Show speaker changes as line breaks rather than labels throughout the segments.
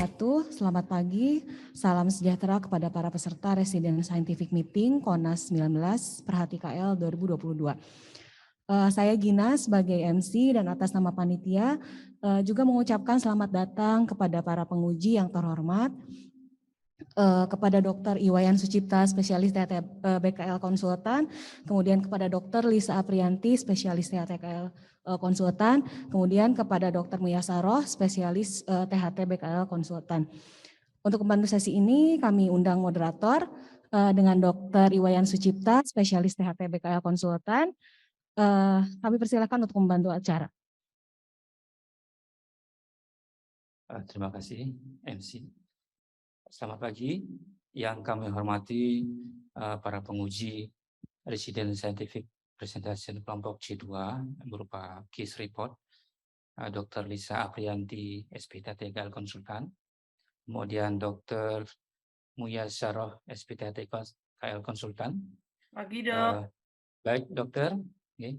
wabarakatuh. Selamat pagi. Salam sejahtera kepada para peserta Resident Scientific Meeting KONAS 19 Perhati KL 2022. Saya Gina sebagai MC dan atas nama panitia juga mengucapkan selamat datang kepada para penguji yang terhormat, kepada Dr. Iwayan Sucipta, spesialis BKL Konsultan, kemudian kepada Dr. Lisa Aprianti, spesialis THT Konsultan, kemudian kepada Dr. Muyasaroh, spesialis THT BKL Konsultan. Untuk membantu sesi ini kami undang moderator dengan Dr. Iwayan Sucipta, spesialis THT BKL Konsultan. Kami persilakan untuk membantu acara.
Terima kasih MC. Selamat pagi yang kami hormati para penguji Resident Scientific Presentation kelompok C2 berupa case report Dr. Lisa Aprianti, SPTHT Konsultan, kemudian Dr. Muyasaroh, SPTHT KL Konsultan.
Pagi dok.
Baik dokter, okay.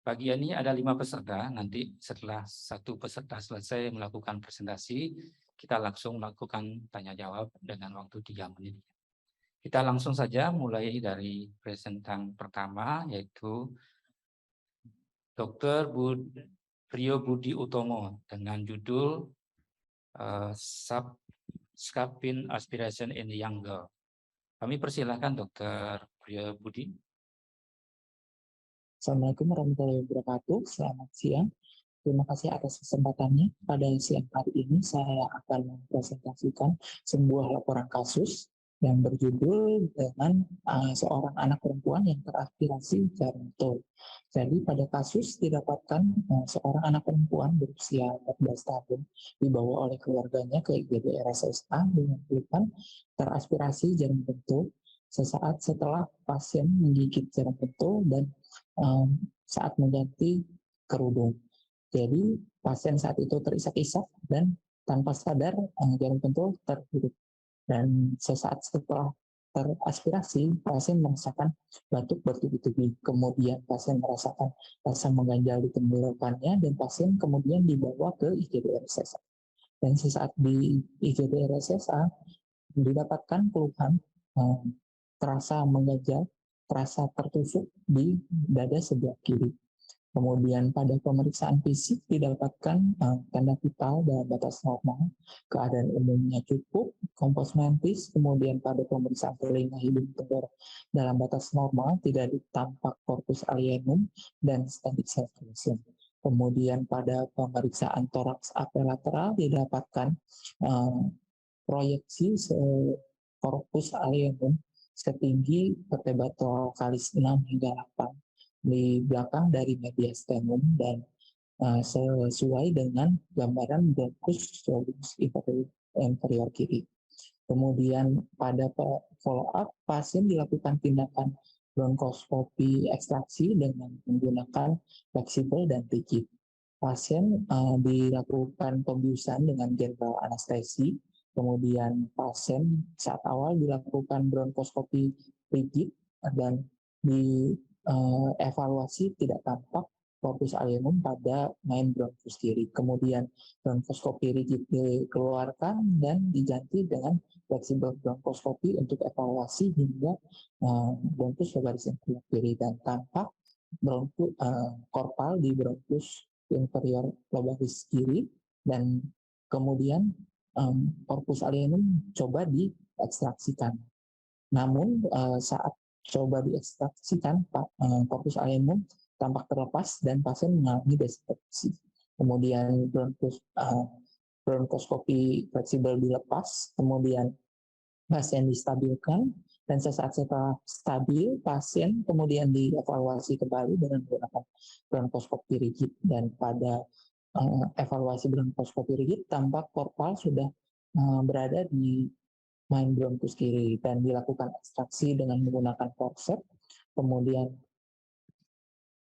Pagi ini ada 5 peserta. Nanti setelah satu peserta selesai melakukan presentasi, kita langsung melakukan tanya jawab dengan waktu 3 menit. Kita langsung saja mulai dari presentan pertama, yaitu Dr. Rio Budi Utomo dengan judul Scalping Aspiration in the Young Girl. Kami persilahkan Dr. Rio Budi.
Assalamualaikum warahmatullahi wabarakatuh. Selamat siang. Terima kasih atas kesempatannya. Pada siang hari ini saya akan mempresentasikan sebuah laporan kasus yang berjudul dengan seorang anak perempuan yang teraspirasi jarum tol. Jadi pada kasus didapatkan seorang anak perempuan berusia 14 tahun dibawa oleh keluarganya ke IGD RSSA dengan keluhan teraspirasi jarum pentul sesaat setelah pasien menggigit jarum pentul dan saat mengganti kerudung. Jadi pasien saat itu terisak-isak dan tanpa sadar jarum pentul terhirup. Dan sesaat setelah teraspirasi, pasien merasakan batuk bertubi-tubi. Kemudian pasien merasakan rasa mengganjal di tenggorokannya dan pasien kemudian dibawa ke IGD RSSA. Dan sesaat di IGD RSSA didapatkan keluhan terasa mengganjal, terasa tertusuk di dada sebelah kiri. Kemudian pada pemeriksaan fisik didapatkan tanda vital dalam batas normal, keadaan umumnya cukup, kompos mentis, kemudian pada pemeriksaan telinga, hidung, tenggorok dalam batas normal, tidak tampak corpus alienum dan static circulation. Kemudian pada pemeriksaan toraks apelateral didapatkan proyeksi corpus alienum setinggi vertebra thoracalis 6 hingga 8 di belakang dari mediastinum dan sesuai dengan gambaran bronchus inferior kiri. Kemudian pada follow up pasien dilakukan tindakan bronkoskopi ekstraksi dengan menggunakan fleksibel dan rigid. Pasien dilakukan pembiusan dengan general anestesi. Kemudian pasien saat awal dilakukan bronkoskopi rigid dan di evaluasi tidak tampak corpus alienum pada main bronkus kiri. Kemudian bronkoskopi rigid dikeluarkan dan diganti dengan fleksibel bronkoskopi untuk evaluasi hingga bronkus lobaris inferior kiri dan tampak korpal di bronkus inferior lobaris kiri dan kemudian corpus alienum coba diekstraksikan. Namun saat coba diekstraksikan, corpus alienum tampak terlepas dan pasien mengalami desepsi. Kemudian bronkoskopi fleksibel dilepas, kemudian pasien distabilkan, dan sesaat setelah stabil, pasien kemudian dievaluasi kembali dengan menggunakan bronkoskopi rigid. Dan pada evaluasi bronkoskopi rigid, tampak korpal sudah berada di main bronkus kiri dan dilakukan ekstraksi dengan menggunakan forceps. Kemudian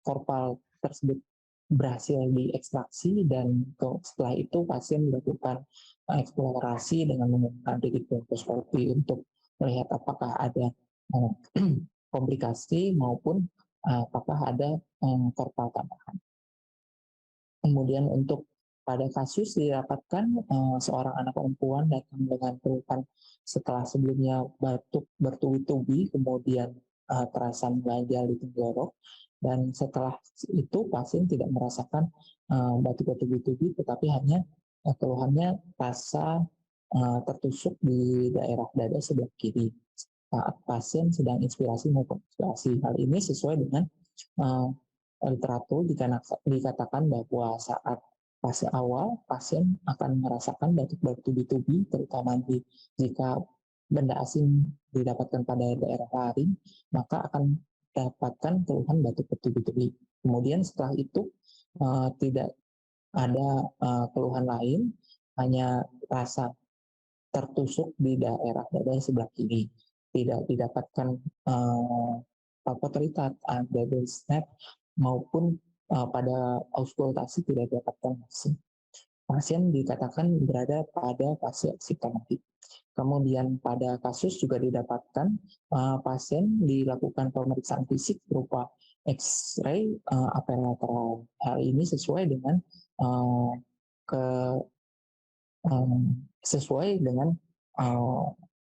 korpal tersebut berhasil diekstraksi dan setelah itu pasien dilakukan eksplorasi dengan menggunakan rigid bronkoskopi untuk melihat apakah ada komplikasi maupun apakah ada korpal tambahan. Kemudian untuk pada kasus didapatkan seorang anak perempuan datang dengan keluhan setelah sebelumnya batuk bertubi-tubi, kemudian terasa mengganjal di tenggorok, dan setelah itu pasien tidak merasakan batuk bertubi-tubi, tetapi hanya keluhannya rasa tertusuk di daerah dada sebelah kiri saat pasien sedang inspirasi maupun ekspirasi. Hal ini sesuai dengan literatur dikatakan bahwa saat fase awal pasien akan merasakan batuk bertubi-tubi, terutama jika benda asing didapatkan pada daerah laring, maka akan dapatkan keluhan batuk bertubi-tubi. Kemudian setelah itu tidak ada keluhan lain, hanya rasa tertusuk di daerah dada sebelah kiri. Tidak didapatkan palpatory double snap maupun pada auskultasi tidak didapatkan masih. Pasien dikatakan berada pada fase asimptomatik. Kemudian pada kasus juga didapatkan pasien dilakukan pemeriksaan fisik berupa X-ray apelateral. Hal ini sesuai dengan sesuai dengan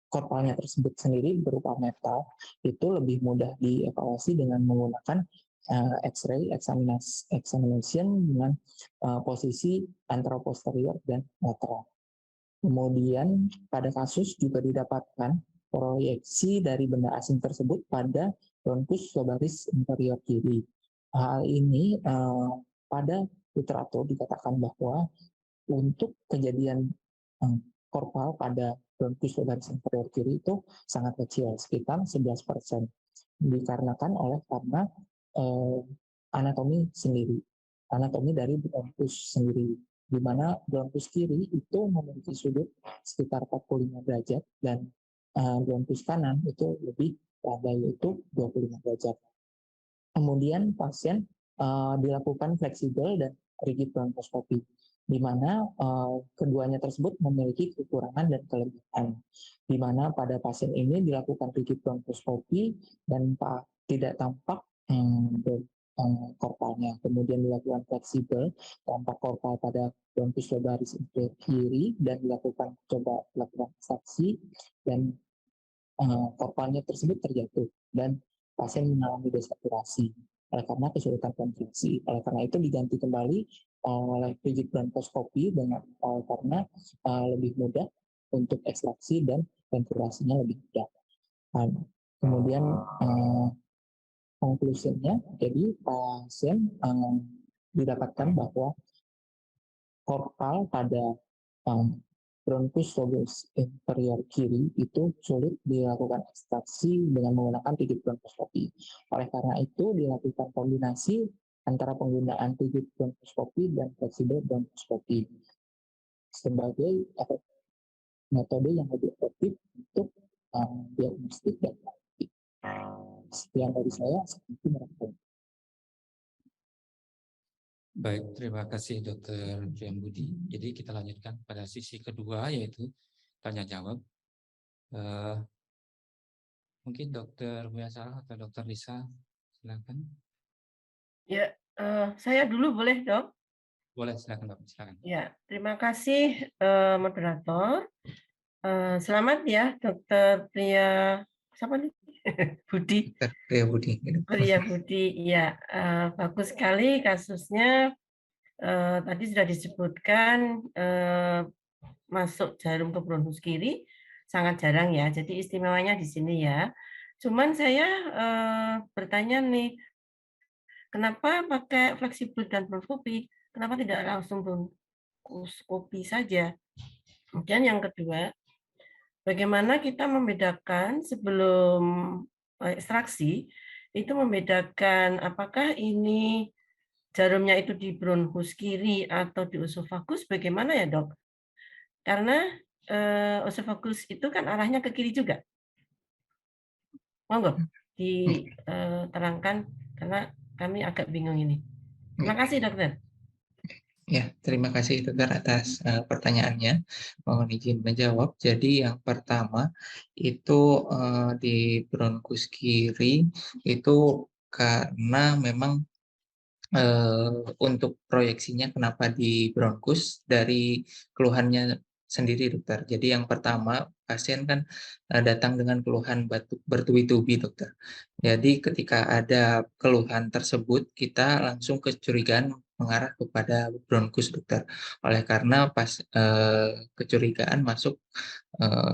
korpalnya tersebut sendiri berupa metal, itu lebih mudah dievaluasi dengan menggunakan X-ray examination dengan posisi anteroposterior dan lateral. Kemudian pada kasus juga didapatkan proyeksi dari benda asing tersebut pada bronkus lobaris inferior kiri. Hal ini pada literatur dikatakan bahwa untuk kejadian korpal pada bronkus lobaris inferior kiri itu sangat kecil, sekitar 11%. Dikarenakan karena anatomi dari bronkus sendiri, di mana bronkus kiri itu memiliki sudut sekitar 45 derajat dan bronkus kanan itu lebih pada, yaitu 25 derajat. Kemudian pasien dilakukan fleksibel dan rigid bronkoskopi, di mana keduanya tersebut memiliki kekurangan dan kelebihan. Di mana pada pasien ini dilakukan rigid bronkoskopi dan tidak tampak korpalnya. Kemudian dilakukan fleksibel, tampak korpal pada bronkus lobaris inferior kiri dan dilakukan ekstraksi dan korpalnya tersebut terjatuh dan pasien mengalami desaturasi karena kesulitan kontraksi. Karena itu diganti kembali oleh rigid bronkoskopi dengan karena lebih mudah untuk ekstraksi dan ventilasinya lebih mudah. Kemudian konklusinya, jadi pasien didapatkan bahwa korpal pada bronkus lobaris inferior kiri itu sulit dilakukan ekstraksi dengan menggunakan rigid bronkoskopi. Oleh karena itu dilakukan kombinasi antara penggunaan rigid bronkoskopi dan fleksibel bronkoskopi sebagai metode yang lebih efektif untuk diagnostik dan terapi. Sekian dari saya, seperti mereka.
Baik, terima kasih Dr. Priam Budi. Jadi kita lanjutkan pada sisi kedua, yaitu tanya jawab. Mungkin Dr. Buya Sarah atau Dr. Lisa, silakan.
Ya, saya dulu boleh, Dok?
Boleh, silakan Dok, silakan.
Ya, terima kasih moderator. Selamat ya, Dr. Priya, siapa nih? Budi.
Dr. Priya Budi.
Priya Budi, ya, bagus sekali kasusnya. Tadi sudah disebutkan masuk jarum ke bronkus kiri sangat jarang ya. Jadi istimewanya di sini ya. Cuman saya bertanya nih, kenapa pakai fleksibel dan bronkoskopi? Kenapa tidak langsung bronkoskopi saja? Kemudian yang kedua, bagaimana kita membedakan sebelum ekstraksi itu membedakan apakah ini jarumnya itu di bronkus kiri atau di osofagus, bagaimana ya dok? Karena osofagus itu kan arahnya ke kiri juga. Monggo diterangkan karena kami agak bingung ini. Terima kasih dokter.
Ya, terima kasih dokter atas pertanyaannya. Mohon izin menjawab. Jadi yang pertama itu di bronkus kiri itu karena memang untuk proyeksinya kenapa di bronkus dari keluhannya sendiri dokter. Jadi yang pertama pasien kan datang dengan keluhan batuk bertubi-tubi dokter. Jadi ketika ada keluhan tersebut kita langsung kecurigaan mengarah kepada bronkus dokter. Oleh karena pas kecurigaan masuk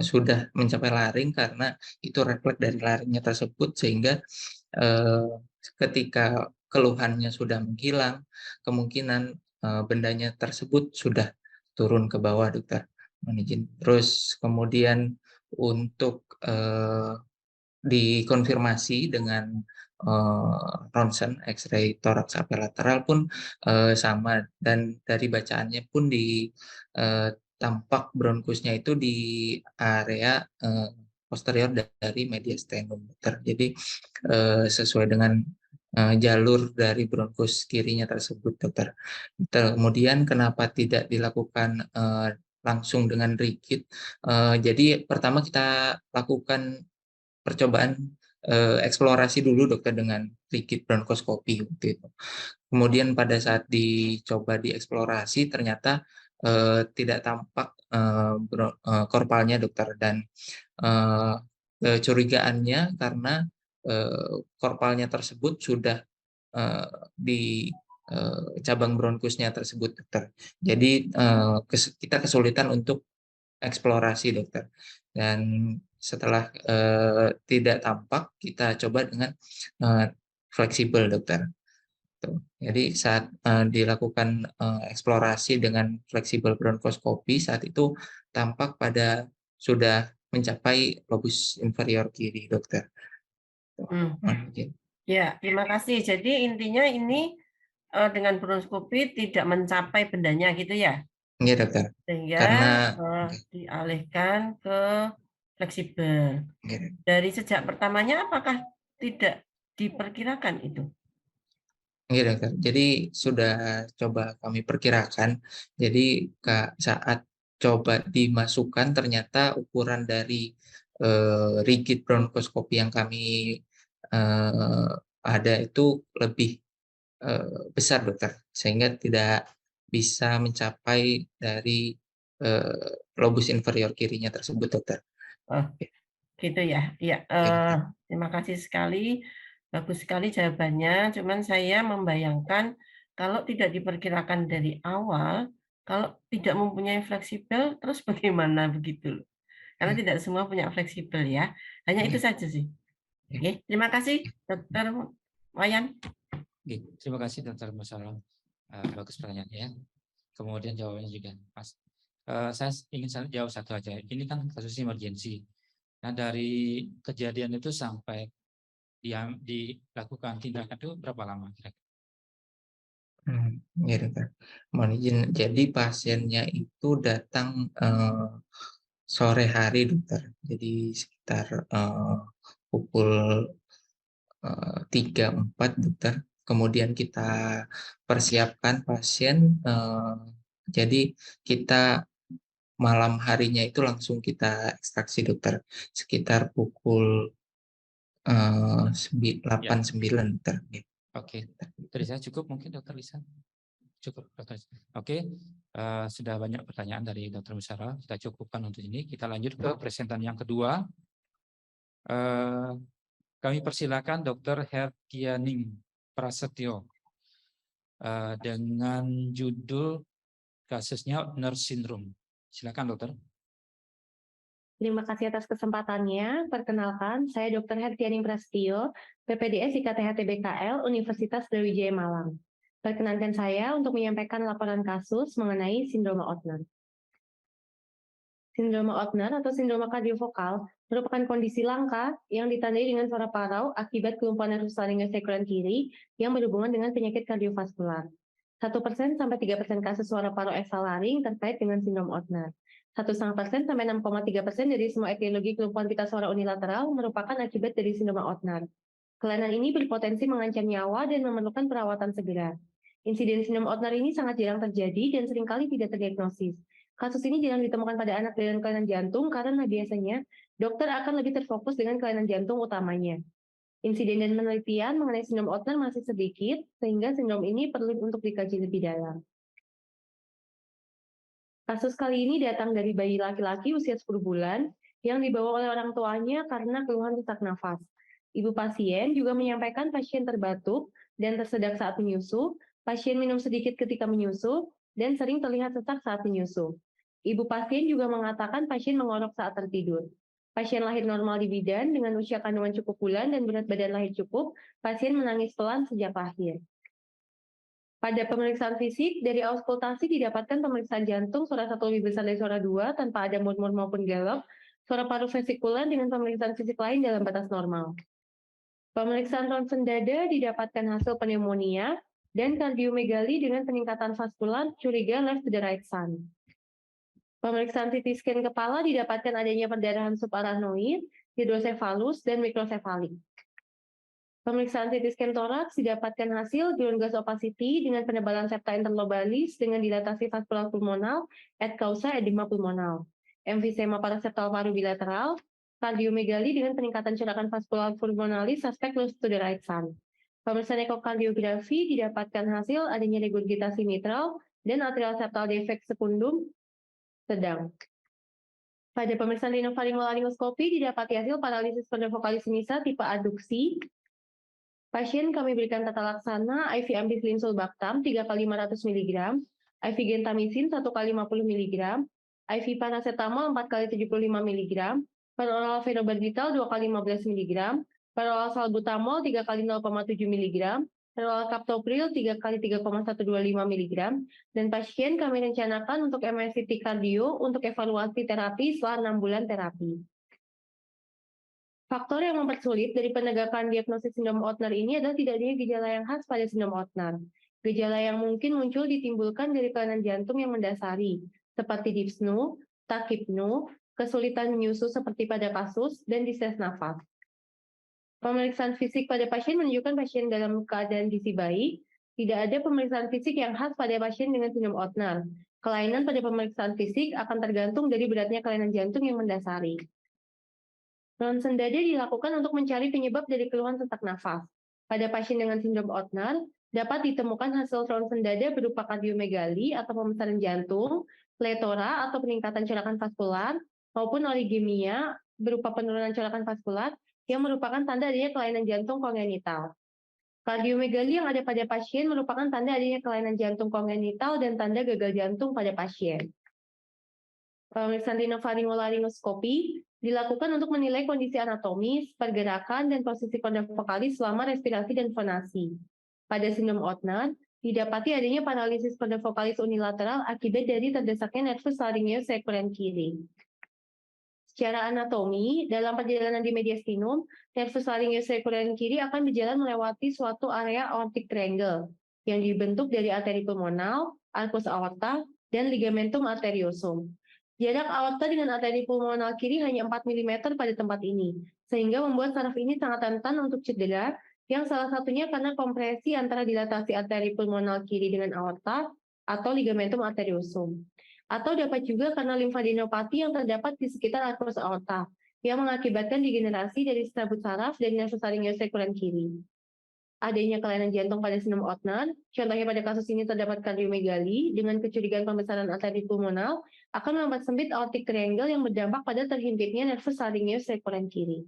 sudah mencapai laring karena itu refleks dari laringnya tersebut sehingga eh, ketika keluhannya sudah menghilang, kemungkinan bendanya tersebut sudah turun ke bawah, dokter. Mohon izin. Terus kemudian untuk dikonfirmasi dengan ronsen X-ray toraks lateral pun sama dan dari bacaannya pun di tampak bronkusnya itu di area posterior dari mediastinum, dokter. Jadi sesuai dengan jalur dari bronkus kirinya tersebut, dokter. Kemudian kenapa tidak dilakukan langsung dengan rigid? Jadi pertama kita lakukan percobaan eksplorasi dulu, dokter, dengan rigid bronkoskopi waktu itu. Kemudian pada saat dicoba dieksplorasi ternyata tidak tampak korpalnya, dokter, dan kecurigaannya karena korpalnya tersebut sudah di cabang bronkusnya tersebut, dokter. Jadi kita kesulitan untuk eksplorasi, dokter. Dan setelah tidak tampak, kita coba dengan fleksibel, dokter. Tuh. Jadi saat dilakukan eksplorasi dengan fleksibel bronkoskopi, saat itu tampak pada sudah mencapai lobus inferior kiri, dokter. Tuh.
Ya, terima kasih. Jadi intinya ini dengan bronkoskopi tidak mencapai bendanya gitu ya?
Iya, dokter.
Sehingga
Karena
dialihkan ke fleksibel. Dari sejak pertamanya apakah tidak diperkirakan itu?
iya, dokter. Jadi sudah coba kami perkirakan. Jadi saat coba dimasukkan ternyata ukuran dari rigid bronkoskopi yang kami ada itu lebih besar, dokter, sehingga tidak bisa mencapai dari lobus inferior kirinya tersebut, dokter.
Oh, gitu ya. Iya, terima kasih sekali. Bagus sekali jawabannya. Cuman saya membayangkan kalau tidak diperkirakan dari awal, kalau tidak mempunyai fleksibel, terus bagaimana begitu loh. Karena tidak semua punya fleksibel ya. Hanya itu saja sih. Oke, terima kasih, Dokter Wayan.
Oke, terima kasih Dr. Musalam. Bagus pertanyaannya. Kemudian jawabannya juga pas. Saya ingin jawab satu aja. Ini kan kasus emergensi. Nah, dari kejadian itu sampai dilakukan tindakan itu berapa lama kira-kira?
Ya, dokter. Mohon izin. Jadi pasiennya itu datang sore hari, dokter. Jadi sekitar pukul 3-4, dokter. Kemudian kita persiapkan pasien. Jadi kita malam harinya itu langsung kita ekstraksi, dokter. Sekitar pukul 8-9, dokter.
Oke, dari saya cukup mungkin, Dokter Lisa. Cukup, Dokter. Oke, sudah banyak pertanyaan dari Dokter Musara. Kita cukupkan untuk ini. Kita lanjut ke presentasi yang kedua. Kami persilakan Dokter Herkianing Prasetyo dengan judul kasusnya Nurse Syndrome. Silakan, Dokter.
Terima kasih atas kesempatannya. Perkenalkan, saya Dr. Hertianing Prasetyo, PPDS IKTHT BKL, Universitas Brawijaya Malang. Perkenankan saya untuk menyampaikan laporan kasus mengenai sindroma Ottner. Sindroma Ottner atau sindroma kardiovokal merupakan kondisi langka yang ditandai dengan suara parau akibat kelumpuhan nervus laringeus sekuler kiri yang berhubungan dengan penyakit kardiovaskular. 1% sampai 3% kasus suara parau eksalaring terkait dengan sindrom Ottner. 1,5% sampai 6,3% dari semua etiologi kelumpuhan pita suara unilateral merupakan akibat dari sindroma Ottner. Kelainan ini berpotensi mengancam nyawa dan memerlukan perawatan segera. Insiden sindrom Ottner ini sangat jarang terjadi dan seringkali tidak terdiagnosis. Kasus ini jarang ditemukan pada anak dengan kelainan jantung karena biasanya dokter akan lebih terfokus dengan kelainan jantung utamanya. Insiden dan penelitian mengenai sindrom Ottner masih sedikit, sehingga sindrom ini perlu untuk dikaji lebih dalam. Kasus kali ini datang dari bayi laki-laki usia 10 bulan yang dibawa oleh orang tuanya karena keluhan sesak nafas. Ibu pasien juga menyampaikan pasien terbatuk dan tersedak saat menyusu, pasien minum sedikit ketika menyusu, dan sering terlihat sesak saat menyusu. Ibu pasien juga mengatakan pasien mengorok saat tertidur. Pasien lahir normal di bidan dengan usia kandungan cukup bulan dan berat badan lahir cukup, pasien menangis pelan sejak lahir. Pada pemeriksaan fisik, dari auskultasi didapatkan pemeriksaan jantung suara 1 lebih besar dari suara 2 tanpa ada murmur maupun galop, suara paru vesikular dengan pemeriksaan fisik lain dalam batas normal. Pemeriksaan ronsen dada didapatkan hasil pneumonia dan kardiomegali dengan peningkatan vaskular curiga left to the right sun. Pemeriksaan CT scan kepala didapatkan adanya perdarahan subarachnoid, hidrosefalus, dan mikrosefalik. Pemeriksaan CT scan toraks didapatkan hasil ground gas opacity dengan penebalan septa interlobalis dengan dilatasi vaskular pulmonal et causa edema pulmonal, emfisema paraseptal paru bilateral, kardiomegali dengan peningkatan curakan vaskular pulmonalis suspek close to the right sun. Pemeriksaan ekokardiografi didapatkan hasil adanya regurgitasi mitral dan atrial septal defect sekundum sedang. Pada pemeriksaan rinofaringolaringoskopi didapati hasil paralisis kondovokalis sinisa tipe adduksi. Pasien kami berikan tata laksana IV ampicillin sulbactam 3 kali 500 mg, IV gentamicin 1 kali 50 mg, IV paracetamol 4 kali 75 mg, peroral fenobarbital 2 kali 15 mg, peroral salbutamol 3 kali 0,7 mg, peroral captopril 3 kali 3,125 mg, dan pasien kami rencanakan untuk MRCT kardio untuk evaluasi terapi setelah 6 bulan terapi. Faktor yang mempersulit dari penegakan diagnosis sindrom Ottner ini adalah tidak adanya gejala yang khas pada sindrom Ottner. Gejala yang mungkin muncul ditimbulkan dari kelainan jantung yang mendasari, seperti dyspnea, tachypnea, kesulitan menyusu seperti pada kasus, dan distress nafas. Pemeriksaan fisik pada pasien menunjukkan pasien dalam keadaan gizi baik. Tidak ada pemeriksaan fisik yang khas pada pasien dengan sindrom Ottner. Kelainan pada pemeriksaan fisik akan tergantung dari beratnya kelainan jantung yang mendasari. Ronsen dada dilakukan untuk mencari penyebab dari keluhan sesak nafas. Pada pasien dengan sindrom Ottner, dapat ditemukan hasil ronsen dada berupa kardiomegali atau pembesaran jantung, pletora atau peningkatan curakan vaskular, maupun oligemia berupa penurunan curakan vaskular, yang merupakan tanda adanya kelainan jantung kongenital. Kardiomegali yang ada pada pasien merupakan tanda adanya kelainan jantung kongenital dan tanda gagal jantung pada pasien. Pemeriksaan rinofaringolaringoskopi dilakukan untuk menilai kondisi anatomis, pergerakan, dan posisi kondak vokalis selama respirasi dan fonasi. Pada sindrom Ottner, didapati adanya paralisis kondak vokalis unilateral akibat dari terdesaknya nervus laryngeus sekuren kiri. Secara anatomi, dalam perjalanan di mediastinum, nervus laryngeus sekuren kiri akan berjalan melewati suatu area aortic triangle yang dibentuk dari arteri pulmonal, arcus aorta, dan ligamentum arteriosum. Jarak aorta dengan arteri pulmonal kiri hanya 4 mm pada tempat ini, sehingga membuat saraf ini sangat rentan untuk cedera, yang salah satunya karena kompresi antara dilatasi arteri pulmonal kiri dengan aorta atau ligamentum arteriosum. Atau dapat juga karena limfadenopati yang terdapat di sekitar arcus aorta, yang mengakibatkan degenerasi dari serabut saraf dan nervus laryngeus sekuren kiri. Adanya kelainan jantung pada sindrom Ottner, contohnya pada kasus ini terdapat kardiomegali dengan kecurigaan pembesaran arteri pulmonal, akan mempersempit aortic triangle yang berdampak pada terhimpitnya nervus laryngeus sekuren kiri.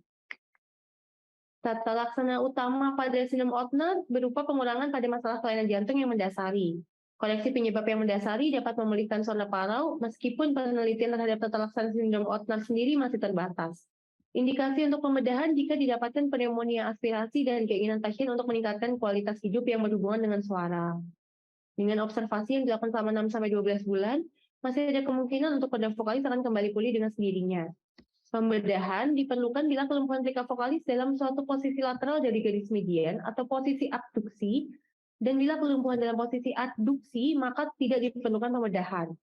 Tata laksana utama pada sindrom Ottner berupa pengurangan pada masalah kelainan jantung yang mendasari. Koreksi penyebab yang mendasari dapat memulihkan sonda parau, meskipun penelitian terhadap tata laksana sindrom Ottner sendiri masih terbatas. Indikasi untuk pembedahan jika didapatkan pneumonia aspirasi dan keinginan pasien untuk meningkatkan kualitas hidup yang berhubungan dengan suara. Dengan observasi yang dilakukan selama 6-12 bulan, masih ada kemungkinan untuk kondak vokalis akan kembali pulih dengan sendirinya. Pembedahan diperlukan bila kelumpuhan plika vokalis dalam suatu posisi lateral dari garis median atau posisi abduksi, dan bila kelumpuhan dalam posisi adduksi, maka tidak diperlukan pembedahan.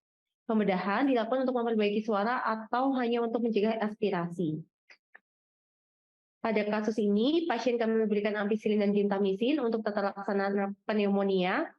Pembedahan dilakukan untuk memperbaiki suara atau hanya untuk mencegah aspirasi. Pada kasus ini, pasien kami memberikan ampicillin dan gentamicin untuk tata laksana pneumonia.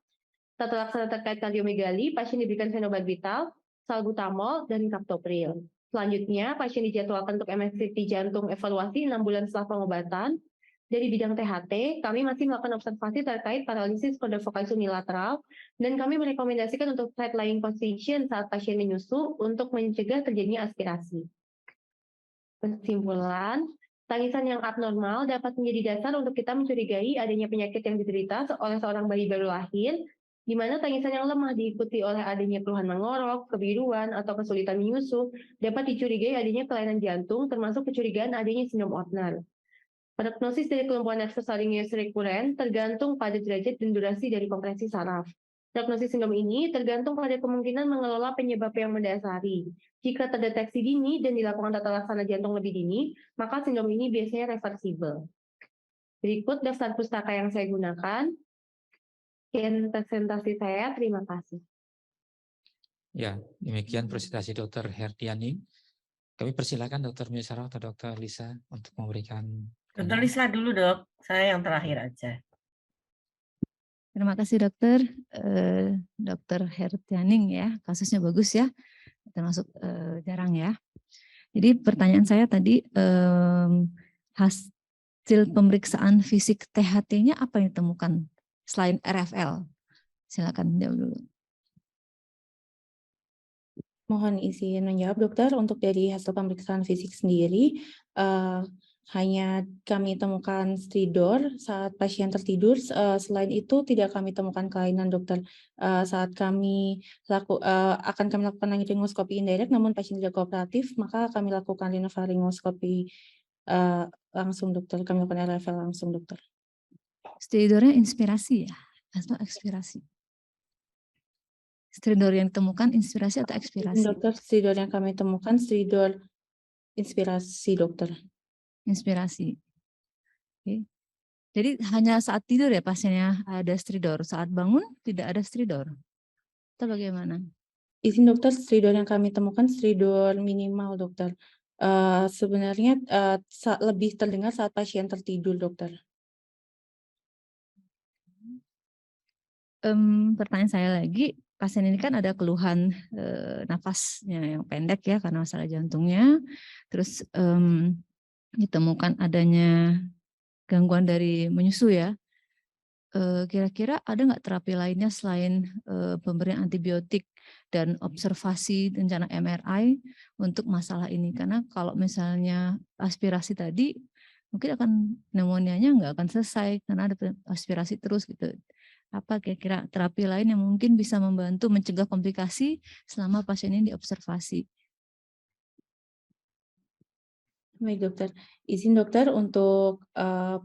Tata laksana terkait kardiomegali, pasien diberikan fenobarbital, salbutamol, dan captopril. Selanjutnya, pasien dijadwalkan untuk MRCT jantung evaluasi 6 bulan setelah pengobatan. Dari bidang THT, kami masih melakukan observasi terkait paralisis pada vokalis unilateral, dan kami merekomendasikan untuk flat lying position saat pasien menyusu untuk mencegah terjadinya aspirasi. Kesimpulan, tangisan yang abnormal dapat menjadi dasar untuk kita mencurigai adanya penyakit yang diderita oleh seorang bayi baru lahir, di mana tangisan yang lemah diikuti oleh adanya keluhan mengorok, kebiruan, atau kesulitan menyusu, dapat dicurigai adanya kelainan jantung, termasuk kecurigaan adanya sindrom Ottner. Prognosis dari kelumpuhan nervosaringeus rekuren tergantung pada derajat dan durasi dari kompresi saraf. Prognosis sindrom ini tergantung pada kemungkinan mengelola penyebab yang mendasari. Jika terdeteksi dini dan dilakukan tata laksana jantung lebih dini, maka sindrom ini biasanya reversibel. Berikut daftar pustaka yang saya gunakan. Sekian presentasi saya, terima kasih.
Ya, demikian presentasi Dr. Herdiani. Kami persilakan Dr. Miesaro atau Dr. Lisa untuk memberikan.
Dr. Lisa dulu dok, saya yang terakhir aja.
Terima kasih dokter, Dr. Herdiani ya, kasusnya bagus ya, termasuk jarang ya. Jadi pertanyaan saya tadi, hasil pemeriksaan fisik THT-nya apa yang ditemukan selain RFL? Silakan jawab dulu.
Mohon izin menjawab dokter, untuk dari hasil pemeriksaan fisik sendiri, hanya kami temukan stridor saat pasien tertidur, selain itu tidak kami temukan kelainan dokter. Saat kami akan kami lakukan laryngoskopi indirect, namun pasien tidak kooperatif, maka kami lakukan rhinopharyngoskopi langsung dokter, kami lakukan RFL langsung dokter.
Stridornya inspirasi ya, atau ekspirasi? Stridor yang ditemukan inspirasi atau ekspirasi?
Dokter, stridor yang kami temukan stridor inspirasi dokter.
Inspirasi. Oke. Jadi hanya saat tidur ya pasiennya ada stridor, saat bangun tidak ada stridor? Atau bagaimana?
Izin dokter, stridor yang kami temukan stridor minimal dokter. Sebenarnya lebih terdengar saat pasien tertidur dokter.
Pertanyaan saya lagi, pasien ini kan ada keluhan nafasnya yang pendek ya karena masalah jantungnya, terus ditemukan adanya gangguan dari menyusu ya. Kira-kira ada nggak terapi lainnya selain pemberian antibiotik dan observasi rencana MRI untuk masalah ini? Karena kalau misalnya aspirasi tadi, mungkin akan pneumonianya nggak akan selesai karena ada aspirasi terus gitu. Apa kira-kira terapi lain yang mungkin bisa membantu mencegah komplikasi selama pasien ini diobservasi?
Baik dokter, izin dokter untuk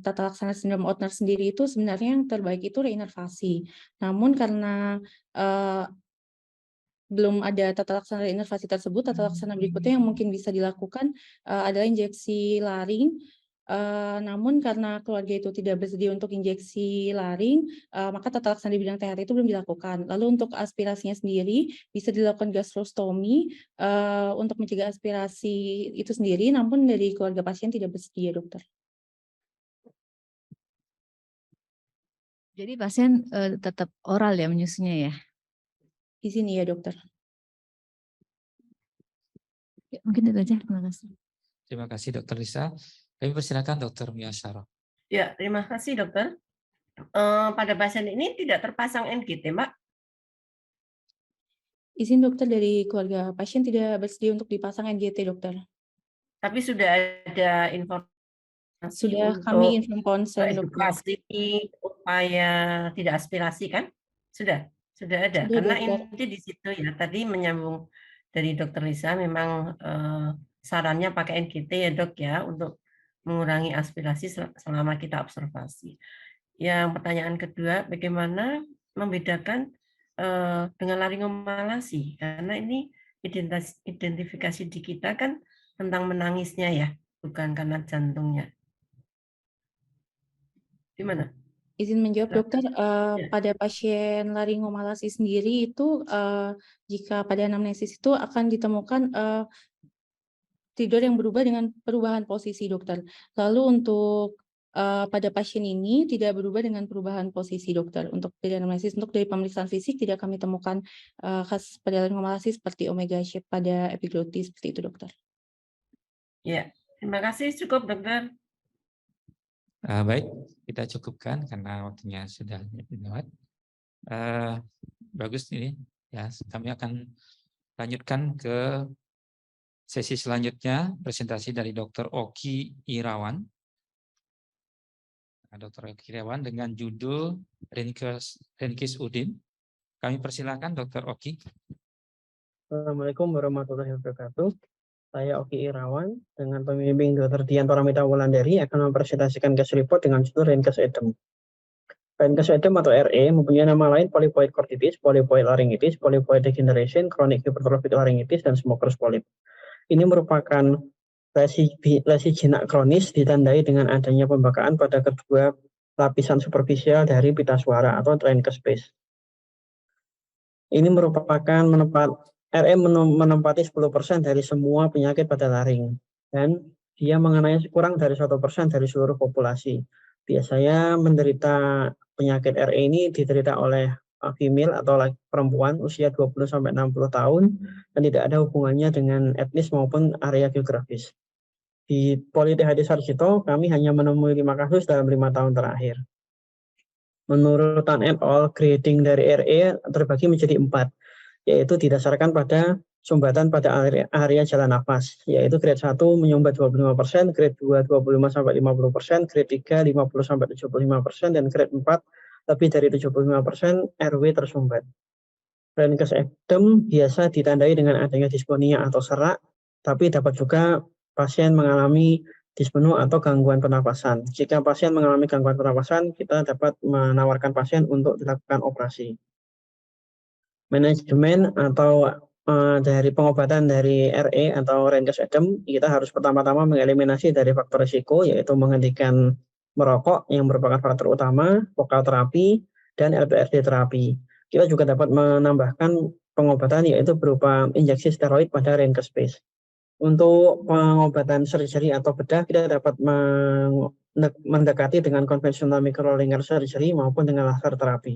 tata laksana sindrom Ottner sendiri itu sebenarnya yang terbaik itu reinervasi. Namun karena belum ada tata laksana reinervasi tersebut, tata laksana berikutnya yang mungkin bisa dilakukan adalah injeksi laring. Namun karena keluarga itu tidak bersedia untuk injeksi laring, maka tata laksana di bidang THT itu belum dilakukan. Lalu untuk aspirasinya sendiri bisa dilakukan gastrostomi untuk mencegah aspirasi itu sendiri, namun dari keluarga pasien tidak bersedia, dokter.
Jadi pasien tetap oral ya menyusunya ya?
Izin ya dokter.
Ya, mungkin itu aja, terima kasih.
Terima kasih Dr. Lisa. Kami persilakan Dr. Miesaro.
Ya, terima kasih dokter. Pada pasien ini tidak terpasang NGT, Mbak?
Izin dokter, dari keluarga pasien tidak bersedia untuk dipasang NGT, dokter.
Tapi sudah ada informasi
Sudah
untuk
kami inform konsen dokter.
edukasi upaya tidak aspirasi kan? Sudah ada.
Sudah,
Karena
dokter.
inti di situ ya, tadi menyambung dari Dr. Lisa, memang sarannya pakai NGT ya dok ya, untuk mengurangi aspirasi selama kita observasi. Yang pertanyaan kedua, bagaimana membedakan dengan laringomalasi? Karena ini identifikasi di kita kan tentang menangisnya ya, bukan karena jantungnya. Gimana?
Izin menjawab dokter, pada pasien laringomalasi sendiri itu jika pada anamnesis itu akan ditemukan stridor yang berubah dengan perubahan posisi dokter. Lalu untuk pada pasien ini tidak berubah dengan perubahan posisi dokter. Untuk dari anamnesis, untuk dari pemeriksaan fisik tidak kami temukan khas pada laringomalasi seperti omega shape pada epiglotis seperti itu dokter.
Ya, terima kasih, cukup dokter.
Baik, kita cukupkan karena waktunya sudah lewat. Bagus ini ya, kami akan lanjutkan ke sesi selanjutnya, presentasi dari Dr. Oki Irawan. Dr. Oki Irawan dengan judul Renkes Udin. Kami persilakan Dr. Oki.
Assalamualaikum warahmatullahi wabarakatuh. Saya Oki Irawan dengan pembimbing Dr. Dian Paramita Wulandari akan mempresentasikan case report dengan judul Renkes Edem. Renkes Edem atau RE mempunyai nama lain polypoid chorditis, polypoid laryngitis, polypoid degeneration, chronic hypertrophic laryngitis, dan smoker's polyp. Ini merupakan lesi jinak kronis ditandai dengan adanya pembekakan pada kedua lapisan superficial dari pita suara atau Renkes space. Ini merupakan RE menempati 10% dari semua penyakit pada laring dan dia mengenai kurang dari 1% dari seluruh populasi. Biasanya menderita penyakit RE ini diderita oleh female atau perempuan usia 20-60 tahun dan tidak ada hubungannya dengan etnis maupun area geografis. Di Politehadi Sarjito kami hanya menemui 5 kasus dalam 5 tahun terakhir. Menurut Tan et al, grading dari RE terbagi menjadi 4, yaitu didasarkan pada sumbatan pada area jalan nafas, yaitu grade 1 menyumbat 25%, grade 2 25-50%, grade 3 50-75%, dan grade 4 lebih dari 75% RW tersumbat. Renkes Edem biasa ditandai dengan adanya diskonia atau serak, tapi dapat juga pasien mengalami dispneu atau gangguan pernapasan. Jika pasien mengalami gangguan pernapasan, kita dapat menawarkan pasien untuk dilakukan operasi. Manajemen atau dari pengobatan dari RE atau Renkes Edem, kita harus pertama-tama mengeliminasi dari faktor risiko, yaitu menghentikan merokok yang merupakan faktor utama, vokal terapi, dan LPRD terapi. Kita juga dapat menambahkan pengobatan yaitu berupa injeksi steroid pada Renkes space. Untuk pengobatan surgery atau bedah, kita dapat mendekati dengan konvensional microlinear surgery maupun dengan laser terapi.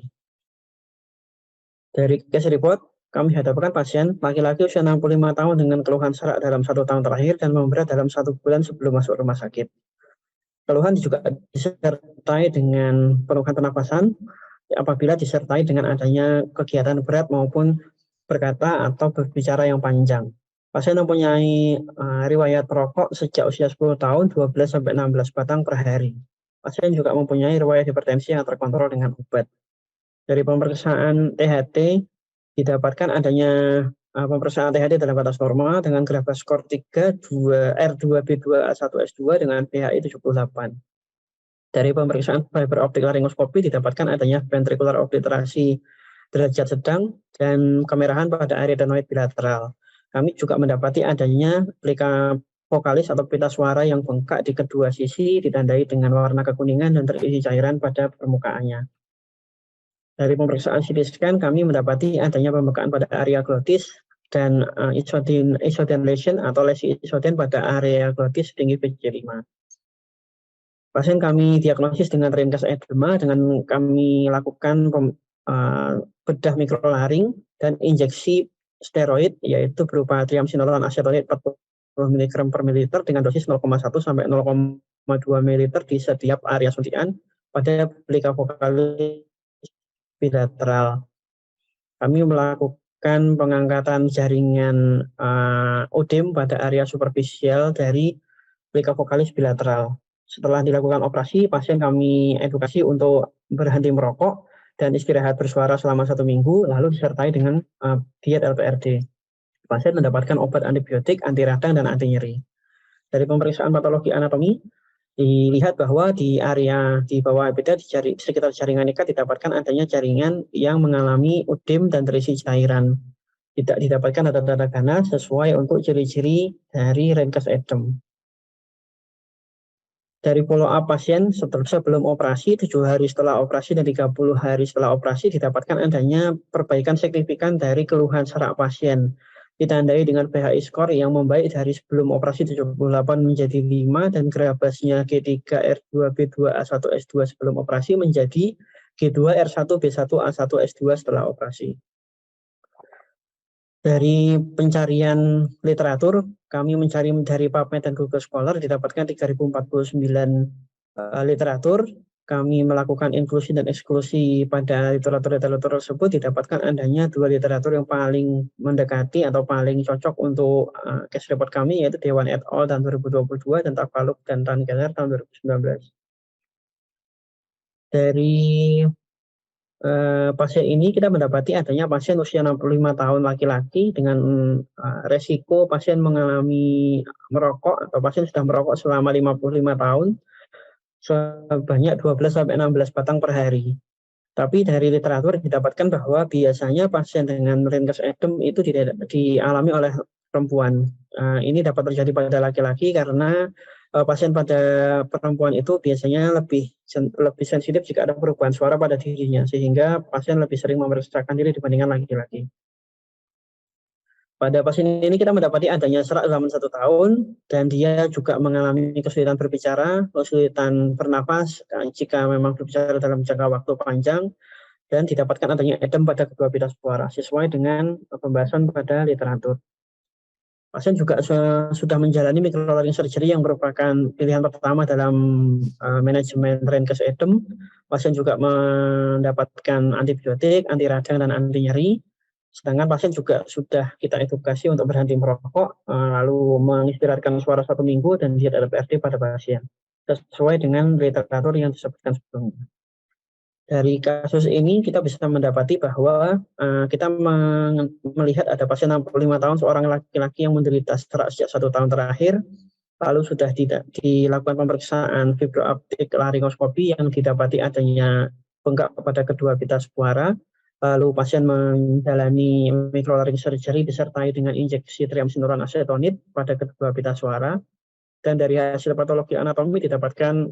Dari case report, kami hadapkan pasien laki-laki usia 65 tahun dengan keluhan serak dalam 1 tahun terakhir dan memberat dalam 1 bulan sebelum masuk rumah sakit. Keluhan juga disertai dengan penurunan pernapasan apabila disertai dengan adanya kegiatan berat maupun berkata atau berbicara yang panjang. Pasien mempunyai riwayat perokok sejak usia 10 tahun, 12-16 batang per hari. Pasien juga mempunyai riwayat hipertensi yang terkontrol dengan obat. Dari pemeriksaan THT, didapatkan adanya pemeriksaan THT dalam batas normal dengan grafas skor 3, R2B2A1S2 dengan PHI 78. Dari pemeriksaan fiber optic laryngoskopi didapatkan adanya ventricular obliterasi derajat sedang dan kemerahan pada area adenoid bilateral. Kami juga mendapati adanya plika vokalis atau pita suara yang bengkak di kedua sisi ditandai dengan warna kekuningan dan terisi cairan pada permukaannya. Dari pemeriksaan CT scan kami mendapati adanya pembekaan pada area glotis dan isoden lesion atau lesi isoden pada area glotis tinggi PJ5. Pasien kami diagnosis dengan Renkes edema dengan kami lakukan bedah mikrolaring dan injeksi steroid yaitu berupa triamcinolone acetonate 40 mg per mililiter dengan dosis 0,1 sampai 0,2 ml di setiap area suntikan pada plika vokalis bilateral. Kami melakukan pengangkatan jaringan odem pada area superficial dari plika vokalis bilateral. Setelah dilakukan operasi, pasien kami edukasi untuk berhenti merokok dan istirahat bersuara selama 1 minggu, lalu disertai dengan diet LPRD. Pasien mendapatkan obat antibiotik, anti radang, dan anti nyeri. Dari pemeriksaan patologi anatomi, dilihat bahwa di area di bawah epithel di sekitar jaringan ikat didapatkan adanya jaringan yang mengalami udem dan terisi cairan. Tidak didapatkan tanda-tanda ganas sesuai untuk ciri-ciri dari Renkes Edem. Dari follow up pasien sebelum operasi, 7 hari setelah operasi dan 30 hari setelah operasi didapatkan adanya perbaikan signifikan dari keluhan serak pasien. Ditandai dengan PHI skor yang membaik dari sebelum operasi 78 menjadi 5 dan grafasnya G3 R2B2A1S2 sebelum operasi menjadi G2 R1B1A1S2 setelah operasi. Dari pencarian literatur, kami mencari dari PubMed dan Google Scholar didapatkan 3049 literatur, kami melakukan inklusi dan eksklusi pada literatur tersebut, didapatkan adanya 2 literatur yang paling mendekati atau paling cocok untuk case report kami, yaitu Dewan et al. Tahun 2022 dan Takaluk dan Tankeler tahun 2019. Dari pasien ini kita mendapati adanya pasien usia 65 tahun laki-laki dengan resiko pasien mengalami merokok atau pasien sudah merokok selama 55 tahun sebanyak 12-16 batang per hari. Tapi dari literatur didapatkan bahwa biasanya pasien dengan meringkas edem itu dialami oleh perempuan. Ini dapat terjadi pada laki-laki karena pasien pada perempuan itu biasanya lebih sensitif jika ada perubahan suara pada dirinya, sehingga pasien lebih sering memeriksakan diri dibandingkan laki-laki. Pada pasien ini kita mendapati adanya serak selama 1 tahun dan dia juga mengalami kesulitan berbicara, kesulitan bernapas jika memang berbicara dalam jangka waktu panjang, dan didapatkan adanya edem pada kedua pita suara sesuai dengan pembahasan pada literatur. Pasien juga sudah menjalani microlaryng surgery yang merupakan pilihan pertama dalam manajemen rheumatis edem. Pasien juga mendapatkan antibiotik, anti radang, dan anti nyeri. Sedangkan pasien juga sudah kita edukasi untuk berhenti merokok, lalu mengistirahatkan suara 1 minggu dan diet LPRD pada pasien, sesuai dengan literatur yang disebutkan sebelumnya. Dari kasus ini kita bisa mendapati bahwa kita melihat ada pasien 65 tahun, seorang laki-laki yang menderita serak sejak 1 tahun terakhir, lalu sudah dilakukan pemeriksaan fibrooptik laringoskopi yang didapati adanya bengkak pada kedua pita suara. Lalu pasien menjalani microlaryng surgery disertai dengan injeksi triamcinolone acetonid pada kedua pita suara. Dan dari hasil patologi anatomi didapatkan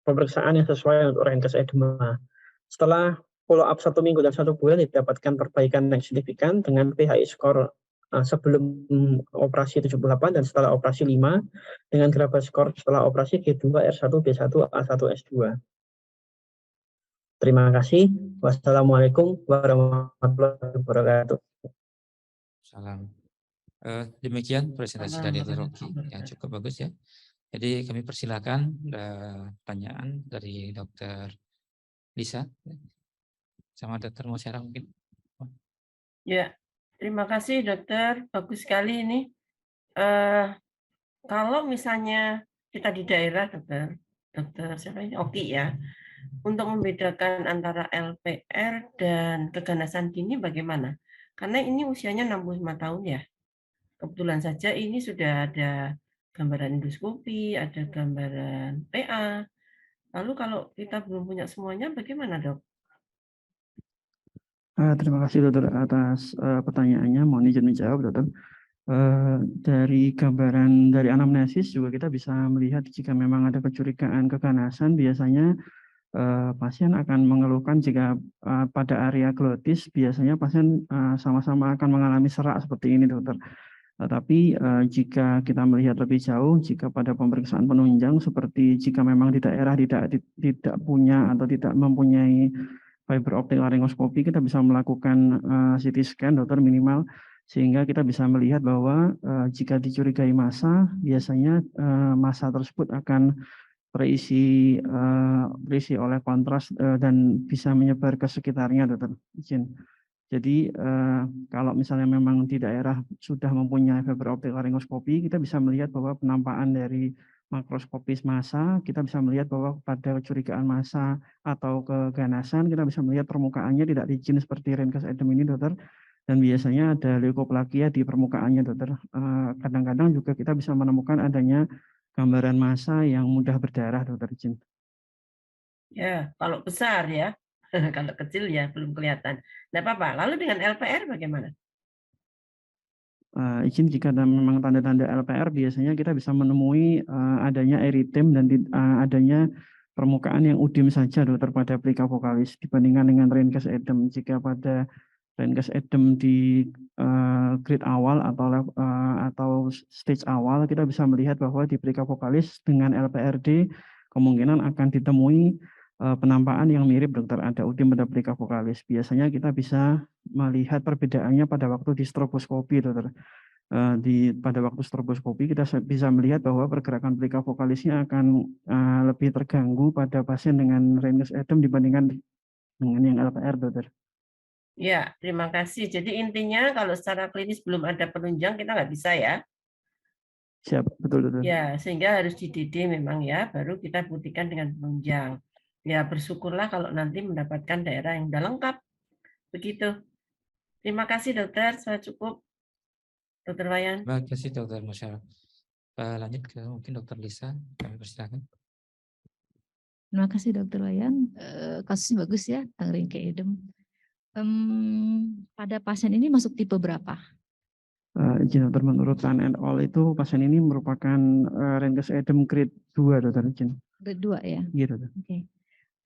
pemeriksaan yang sesuai untuk rheumatis edema. Setelah follow up 1 minggu dan 1 bulan didapatkan perbaikan yang signifikan dengan PHI skor sebelum operasi 78 dan setelah operasi 5, dengan Graba skor setelah operasi G2, R1, B1, A1, S2. Terima kasih. Wassalamualaikum warahmatullahi wabarakatuh.
Salam. Demikian presentasi dari Rocky yang cukup bagus ya. Jadi kami persilakan pertanyaan dari Dr. Lisa sama Dr. Musyara mungkin.
Ya, terima kasih dokter. Bagus sekali ini. Kalau misalnya kita di daerah dokter siapa ini? Oki ya. Untuk membedakan antara LPR dan keganasan dini bagaimana? Karena ini usianya 65 tahun ya. Kebetulan saja ini sudah ada gambaran endoskopi, ada gambaran PA. Lalu kalau kita belum punya semuanya bagaimana, Dok?
Terima kasih dokter atas pertanyaannya. Mohon izin menjawab dokter. Dari gambaran dari anamnesis juga kita bisa melihat jika memang ada kecurigaan keganasan, biasanya pasien akan mengeluhkan jika pada area glotis biasanya pasien sama-sama akan mengalami serak seperti ini dokter. Tetapi jika kita melihat lebih jauh, jika pada pemeriksaan penunjang seperti jika memang di daerah tidak punya atau tidak mempunyai fiber optic laringoskopi, kita bisa melakukan CT scan dokter minimal, sehingga kita bisa melihat bahwa jika dicurigai massa, biasanya massa tersebut akan berisi oleh kontras dan bisa menyebar ke sekitarnya dokter. Izin. Jadi kalau misalnya memang di daerah sudah mempunyai fiber optic laringoskopi, kita bisa melihat bahwa penampakan dari makroskopis massa, kita bisa melihat bahwa pada kecurigaan massa atau keganasan, kita bisa melihat permukaannya tidak licin seperti rheumatis edem ini dokter, dan biasanya ada leukoplakia di permukaannya dokter. Kadang-kadang juga kita bisa menemukan adanya gambaran massa yang mudah berdarah dokter izin.
Ya, kalau besar ya. Kalau kecil ya belum kelihatan. Tidak apa-apa. Lalu dengan LPR bagaimana?
Izin jika ada memang tanda-tanda LPR, biasanya kita bisa menemui adanya eritem dan adanya permukaan yang udim saja dokter pada plika vokalis dibandingkan dengan rheumatis edem. Jika pada rheumatis edem di grade awal atau stage awal, kita bisa melihat bahwa di plika vokalis dengan LPRD kemungkinan akan ditemui penampakan yang mirip dokter, ada udim pada plika vokalis. Biasanya kita bisa melihat perbedaannya pada waktu di stroboskopi dokter. pada waktu stroboskopi kita bisa melihat bahwa pergerakan plika vokalisnya akan lebih terganggu pada pasien dengan Raynaud's Edem dibandingkan dengan yang LPR, dokter.
Ya, terima kasih. Jadi intinya kalau secara klinis belum ada penunjang kita nggak bisa ya.
Siap, betul.
Ya, sehingga harus di-DD memang ya, baru kita buktikan dengan penunjang. Ya, bersyukurlah kalau nanti mendapatkan daerah yang udah lengkap. Begitu. Terima kasih dokter, saya cukup. Dokter Wayan.
Terima kasih Dokter Musyawarah. Lanjut ke mungkin Dokter Lisa, kami persilakan.
Terima kasih Dokter Wayan. Kasusnya bagus ya, tentang Raynaud's Edem. Pada pasien ini masuk tipe berapa?
Izin dokter, menurut Tan and all itu pasien ini merupakan Raynaud's Edem grade 2, dokter izin.
Grade 2 ya?
Iya, dokter.
Oke.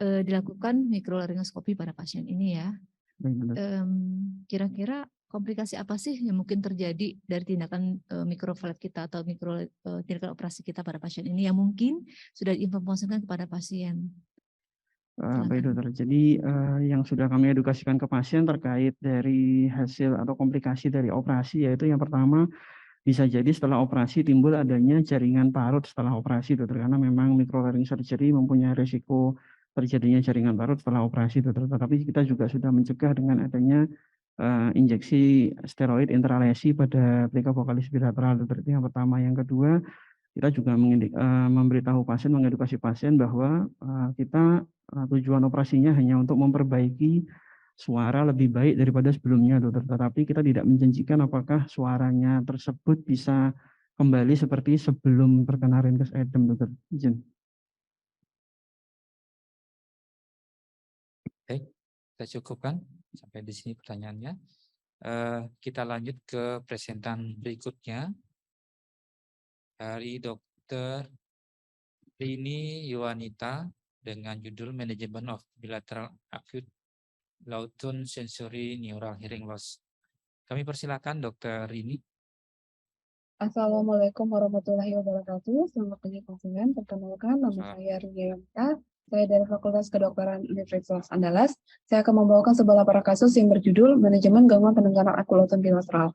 Dilakukan mikrolaringoskopi pada pasien ini ya. Kira-kira komplikasi apa sih yang mungkin terjadi dari tindakan mikroflap kita atau tindakan operasi kita pada pasien ini yang mungkin sudah diinformasikan kepada pasien?
Baik dokter, jadi yang sudah kami edukasikan ke pasien terkait dari hasil atau komplikasi dari operasi, yaitu yang pertama bisa jadi setelah operasi timbul adanya jaringan parut setelah operasi, dokter, karena memang microlaryng surgery mempunyai risiko terjadinya jaringan parut setelah operasi, dokter. Tetapi kita juga sudah mencegah dengan adanya injeksi steroid intralesi pada plika vokalis bilateral, dokter. Itu yang pertama. Yang kedua, kita juga memberitahu pasien, mengedukasi pasien bahwa kita tujuan operasinya hanya untuk memperbaiki suara lebih baik daripada sebelumnya, dokter. Tetapi kita tidak menjanjikan apakah suaranya tersebut bisa kembali seperti sebelum terkena Raynaud's Edem, dokter. Izin.
Baik, kita cukupkan sampai di sini pertanyaannya. Kita lanjut ke presentan berikutnya dari Dokter Rini Yuwanita dengan judul Management of Bilateral Acute Low-Tone Sensory Neural Hearing Loss. Kami persilakan Dokter Rini.
Assalamualaikum warahmatullahi wabarakatuh. Selamat pagi pasien. Perkenalkan, nama saya Rini Yuwanita. Saya dari Fakultas Kedokteran Universitas Andalas. Saya akan membawakan sebuah laporan kasus yang berjudul Manajemen Gangguan Pendengaran Akut Low-Tone Bilateral.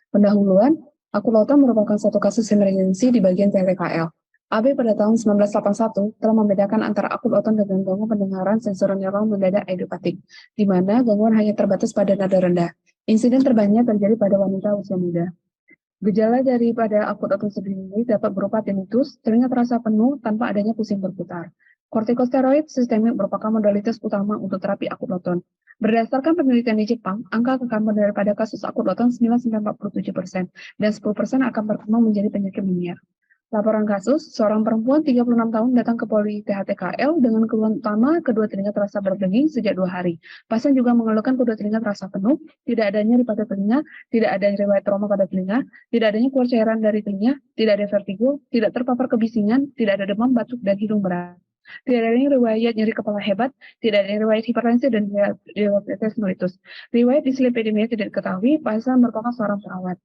Pendahuluan, akut low-tone merupakan suatu kasus emergensi di bagian TTKL. AB pada tahun 1981 telah membedakan antara akut low-tone dengan gangguan pendengaran sensorineural mendadak idiopatik, di mana gangguan hanya terbatas pada nada rendah. Insiden terbanyak terjadi pada wanita usia muda. Gejala daripada akut low-tone sendiri dapat berupa tinnitus, telinga terasa penuh tanpa adanya pusing berputar. Kortikosteroid sistemik merupakan modalitas utama untuk terapi akut low-tone. Berdasarkan penelitian di Jepang, angka kekembangan daripada kasus akut low-tone 9-47% dan 10% akan berkembang menjadi penyakit linier. Laporan kasus, seorang perempuan 36 tahun datang ke Poli THTKL dengan keluhan utama kedua telinga terasa berdenging sejak 2 hari. Pasien juga mengeluhkan kedua telinga terasa penuh, tidak ada nyeri pada telinga, tidak ada riwayat trauma pada telinga, tidak adanya keluar cairan dari telinga, tidak ada vertigo, tidak terpapar kebisingan, tidak ada demam, batuk, dan hidung berat. Tidak ada riwayat nyeri kepala hebat, tidak ada riwayat hipertensi dan diabetes mellitus. Riwayat dislipidemia tidak diketahui, pasien merupakan seorang perawat.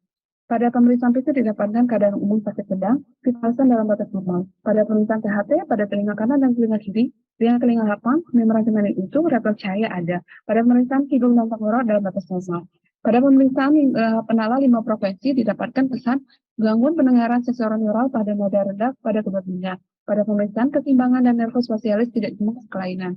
Pada pemeriksaan fisik didapatkan keadaan umum sakit sedang, vitalisan dalam batas normal. Pada pemeriksaan THT, pada telinga kanan dan telinga kiri, dengan telinga lapang, membran semanik itu, refleks cahaya ada. Pada pemeriksaan hidung dan tenggorok dalam batas normal. Pada pemeriksaan penala 5 frekuensi didapatkan pesan gangguan pendengaran sensorineural pada nada rendah pada kedua telinga. Pada pemeriksaan keseimbangan dan nervus facialis tidak ditemukan kelainan.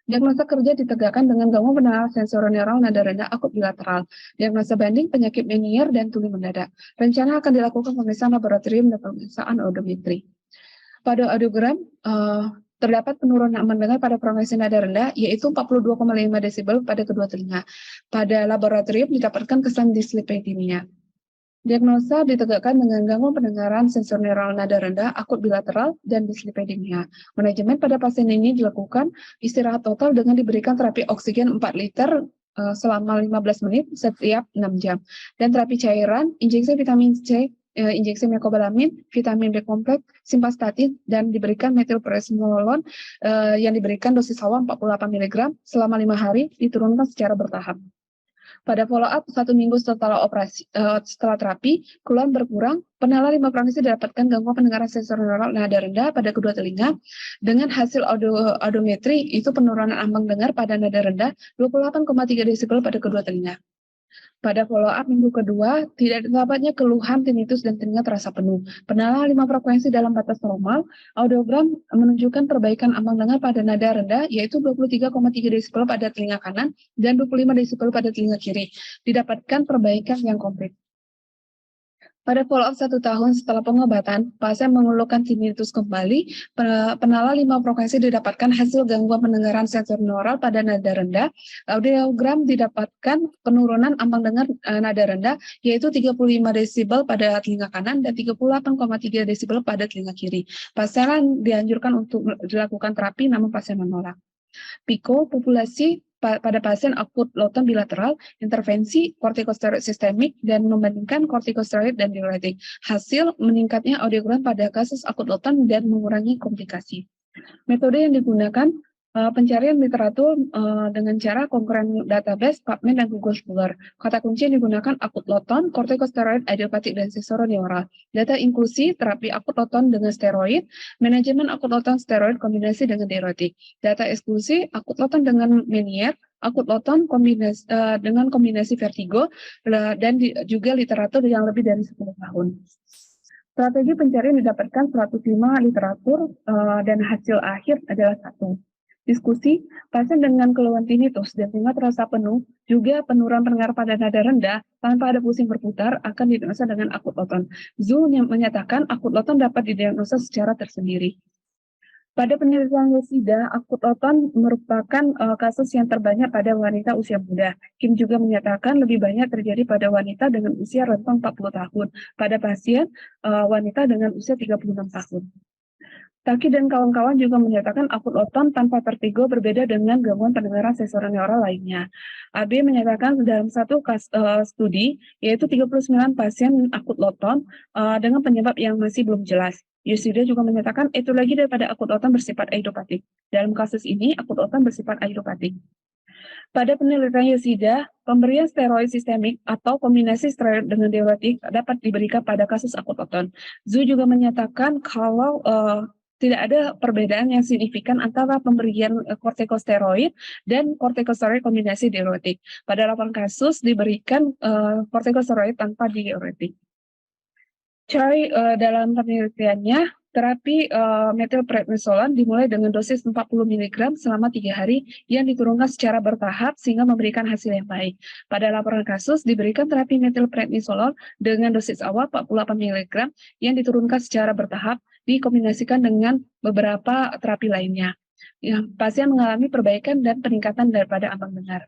Diagnosa kerja ditegakkan dengan gangguan pendengaran sensorineural nada rendah akut bilateral. Diagnosa banding penyakit menier dan tuli mendadak. Rencana akan dilakukan pemeriksaan laboratorium dan pemeriksaan audiometri. Pada audiogram, terdapat penurunan mendengar pada frekuensi nada rendah, yaitu 42,5 desibel pada kedua telinga. Pada laboratorium didapatkan kesan dislipidemia. Diagnosa ditegakkan dengan gangguan pendengaran sensorineural nada rendah, akut bilateral, dan dislipidemia. Manajemen pada pasien ini dilakukan istirahat total dengan diberikan terapi oksigen 4 liter selama 15 menit setiap 6 jam. Dan terapi cairan, injeksi vitamin C, injeksi mecobalamin, vitamin B kompleks, simvastatin, dan diberikan metilprednisolon yang diberikan dosis awal 48 mg selama 5 hari diturunkan secara bertahap. Pada follow up 1 minggu setelah terapi, keluhan berkurang, penala 5 frekuensi didapatkan gangguan pendengaran sensorineural nada rendah pada kedua telinga. Dengan hasil audiometri, itu penurunan ambang dengar pada nada rendah 28,3 desibel pada kedua telinga. Pada follow-up minggu kedua, tidak didapatnya keluhan tinnitus dan telinga terasa penuh. Penalaran 5 frekuensi dalam batas normal, audiogram menunjukkan perbaikan ambang dengar pada nada rendah, yaitu 23,3 desibel pada telinga kanan dan 25 desibel pada telinga kiri. Didapatkan perbaikan yang komplit. Pada follow-up 1 tahun setelah pengobatan, pasien mengeluhkan tinnitus kembali. Penala 5 frekuensi didapatkan hasil gangguan pendengaran sensorineural pada nada rendah. Audiogram didapatkan penurunan ambang dengar nada rendah, yaitu 35 desibel pada telinga kanan dan 38,3 desibel pada telinga kiri. Pasien dianjurkan untuk dilakukan terapi, namun pasien menolak. PICO populasi pada pasien akut loton bilateral, intervensi kortikosteroid sistemik, dan membandingkan kortikosteroid dan diuretik. Hasil meningkatnya audiogram pada kasus akut loton dan mengurangi komplikasi. Metode yang digunakan pencarian literatur dengan cara concurrent database, PubMed, dan Google Scholar. Kata kunci yang digunakan akut loton, kortikosteroid, idiopatik, dan sensorineural. Data inklusi, terapi akut loton dengan steroid, manajemen akut loton steroid kombinasi dengan diuretik. Data eksklusi, akut loton dengan Meniere, akut loton dengan kombinasi vertigo, dan juga literatur yang lebih dari 10 tahun. Strategi pencarian didapatkan 105 literatur dan hasil akhir adalah 1. Diskusi, pasien dengan keluhan tinnitus dan telinga terasa penuh, juga penurunan pendengar pada nada rendah, tanpa ada pusing berputar, akan didiagnosa dengan akut loton. Zhu menyatakan akut loton dapat didiagnosa secara tersendiri. Pada penelitian Yoshida, akut loton merupakan kasus yang terbanyak pada wanita usia muda. Kim juga menyatakan lebih banyak terjadi pada wanita dengan usia rentang 40 tahun, pada pasien wanita dengan usia 36 tahun. Taki dan kawan-kawan juga menyatakan akut loton tanpa vertigo berbeda dengan gangguan pendengaran sensorineural lainnya. AB menyatakan dalam satu studi, yaitu 39 pasien akut loton dengan penyebab yang masih belum jelas. Yoshida juga menyatakan etiologi daripada akut loton bersifat idiopatik. Dalam kasus ini, akut loton bersifat idiopatik. Pada penelitian Yoshida, pemberian steroid sistemik atau kombinasi steroid dengan diuretik dapat diberikan pada kasus akut loton. Zhu juga menyatakan kalau tidak ada perbedaan yang signifikan antara pemberian kortikosteroid dan kortikosteroid kombinasi diuretik. Pada 8 kasus diberikan kortikosteroid tanpa diuretik. Choi dalam penelitiannya, terapi metilprednisolon dimulai dengan dosis 40 mg selama 3 hari yang diturunkan secara bertahap sehingga memberikan hasil yang baik. Pada laporan kasus diberikan terapi metilprednisolon dengan dosis awal 48 mg yang diturunkan secara bertahap dikombinasikan dengan beberapa terapi lainnya. Pasien mengalami perbaikan dan peningkatan daripada ambang dengar.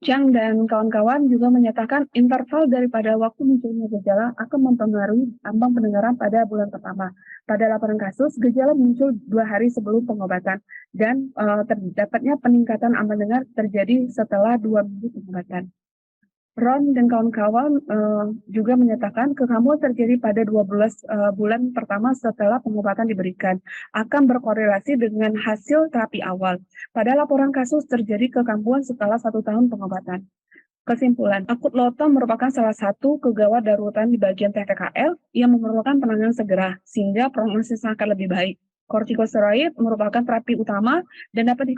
Chang dan kawan-kawan juga menyatakan interval daripada waktu munculnya gejala akan mempengaruhi ambang pendengaran pada bulan pertama. Pada laporan kasus, gejala muncul 2 hari sebelum pengobatan dan terdapatnya peningkatan ambang dengar terjadi setelah 2 minggu pengobatan. Ron dan kawan-kawan juga menyatakan kekambuhan terjadi pada 12 bulan pertama setelah pengobatan diberikan, akan berkorelasi dengan hasil terapi awal. Pada laporan kasus terjadi kekambuhan setelah 1 tahun pengobatan. Kesimpulan, akut loton merupakan salah satu kegawat daruratan di bagian TTKL yang memerlukan penanganan segera, sehingga prognosis akan lebih baik. Kortikosteroid merupakan terapi utama dan dapat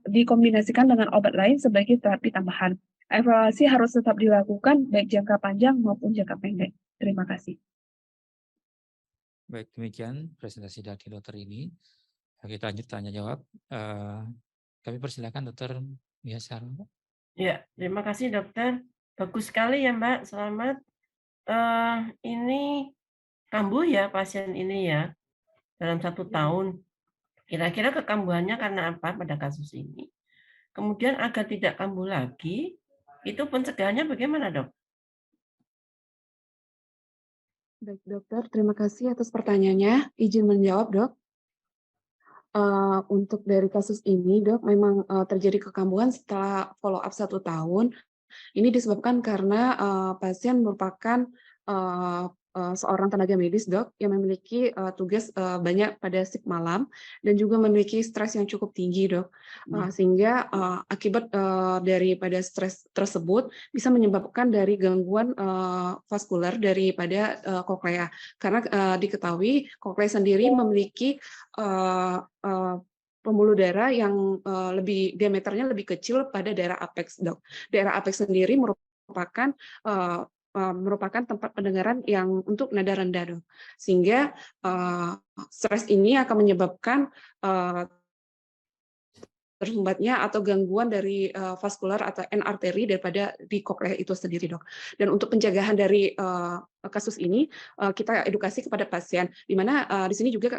dikombinasikan dengan obat lain sebagai terapi tambahan. Evaluasi harus tetap dilakukan baik jangka panjang maupun jangka pendek. Terima kasih.
Baik, demikian presentasi dari dokter ini. Kita lanjut tanya jawab. Kami persilakan dokter Mia Sarah.
Ya, terima kasih dokter. Bagus sekali ya Mbak, selamat. Ini kambuh ya pasien ini ya, dalam 1 tahun. Kira-kira kekambuhannya karena apa pada kasus ini? Kemudian agar tidak kambuh lagi, itu pencegahannya bagaimana dok?
Baik dokter, terima kasih atas pertanyaannya. Izin menjawab dok. Untuk dari kasus ini dok, memang terjadi kekambuhan setelah follow up 1 tahun. Ini disebabkan karena pasien merupakan seorang tenaga medis dok yang memiliki tugas banyak pada shift malam dan juga memiliki stres yang cukup tinggi dok, sehingga akibat daripada stres tersebut bisa menyebabkan dari gangguan vaskular daripada koklea, karena diketahui koklea sendiri memiliki pembuluh darah yang lebih diameternya lebih kecil pada daerah apex, Dok. Daerah apex sendiri merupakan tempat pendengaran yang untuk nada rendah, Dok. Sehingga stres ini akan menyebabkan tersumbatnya atau gangguan dari vaskular atau arteri daripada di koklea itu sendiri, Dok. Dan untuk pencegahan dari kasus ini kita edukasi kepada pasien, di mana di sini juga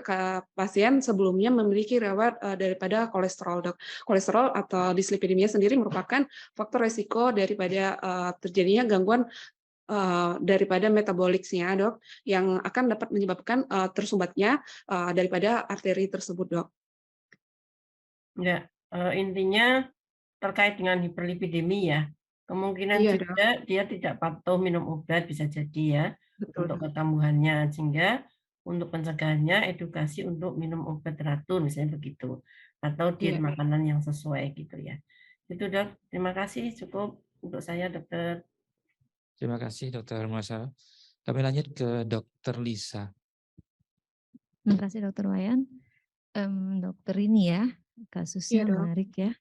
pasien sebelumnya memiliki riwayat daripada kolesterol, Dok. Kolesterol atau dislipidemia sendiri merupakan faktor resiko daripada terjadinya gangguan daripada metaboliknya, Dok, yang akan dapat menyebabkan tersumbatnya daripada arteri tersebut, Dok.
Ya, intinya terkait dengan hiperlipidemi ya. Kemungkinan
Iya,
juga dia tidak patuh minum obat bisa jadi ya
Betul,
untuk
Dok.
kekambuhannya, sehingga untuk pencegahannya edukasi untuk minum obat teratur misalnya begitu, atau diet
Iya.
makanan yang sesuai gitu ya. Itu, Dok. Terima kasih, cukup untuk saya, Dokter.
Terima kasih Dokter Masa. Kami lanjut ke Dokter Lisa.
Terima kasih Dokter Wayan. Dokter ini ya, kasusnya
Iya, Dok.
menarik ya.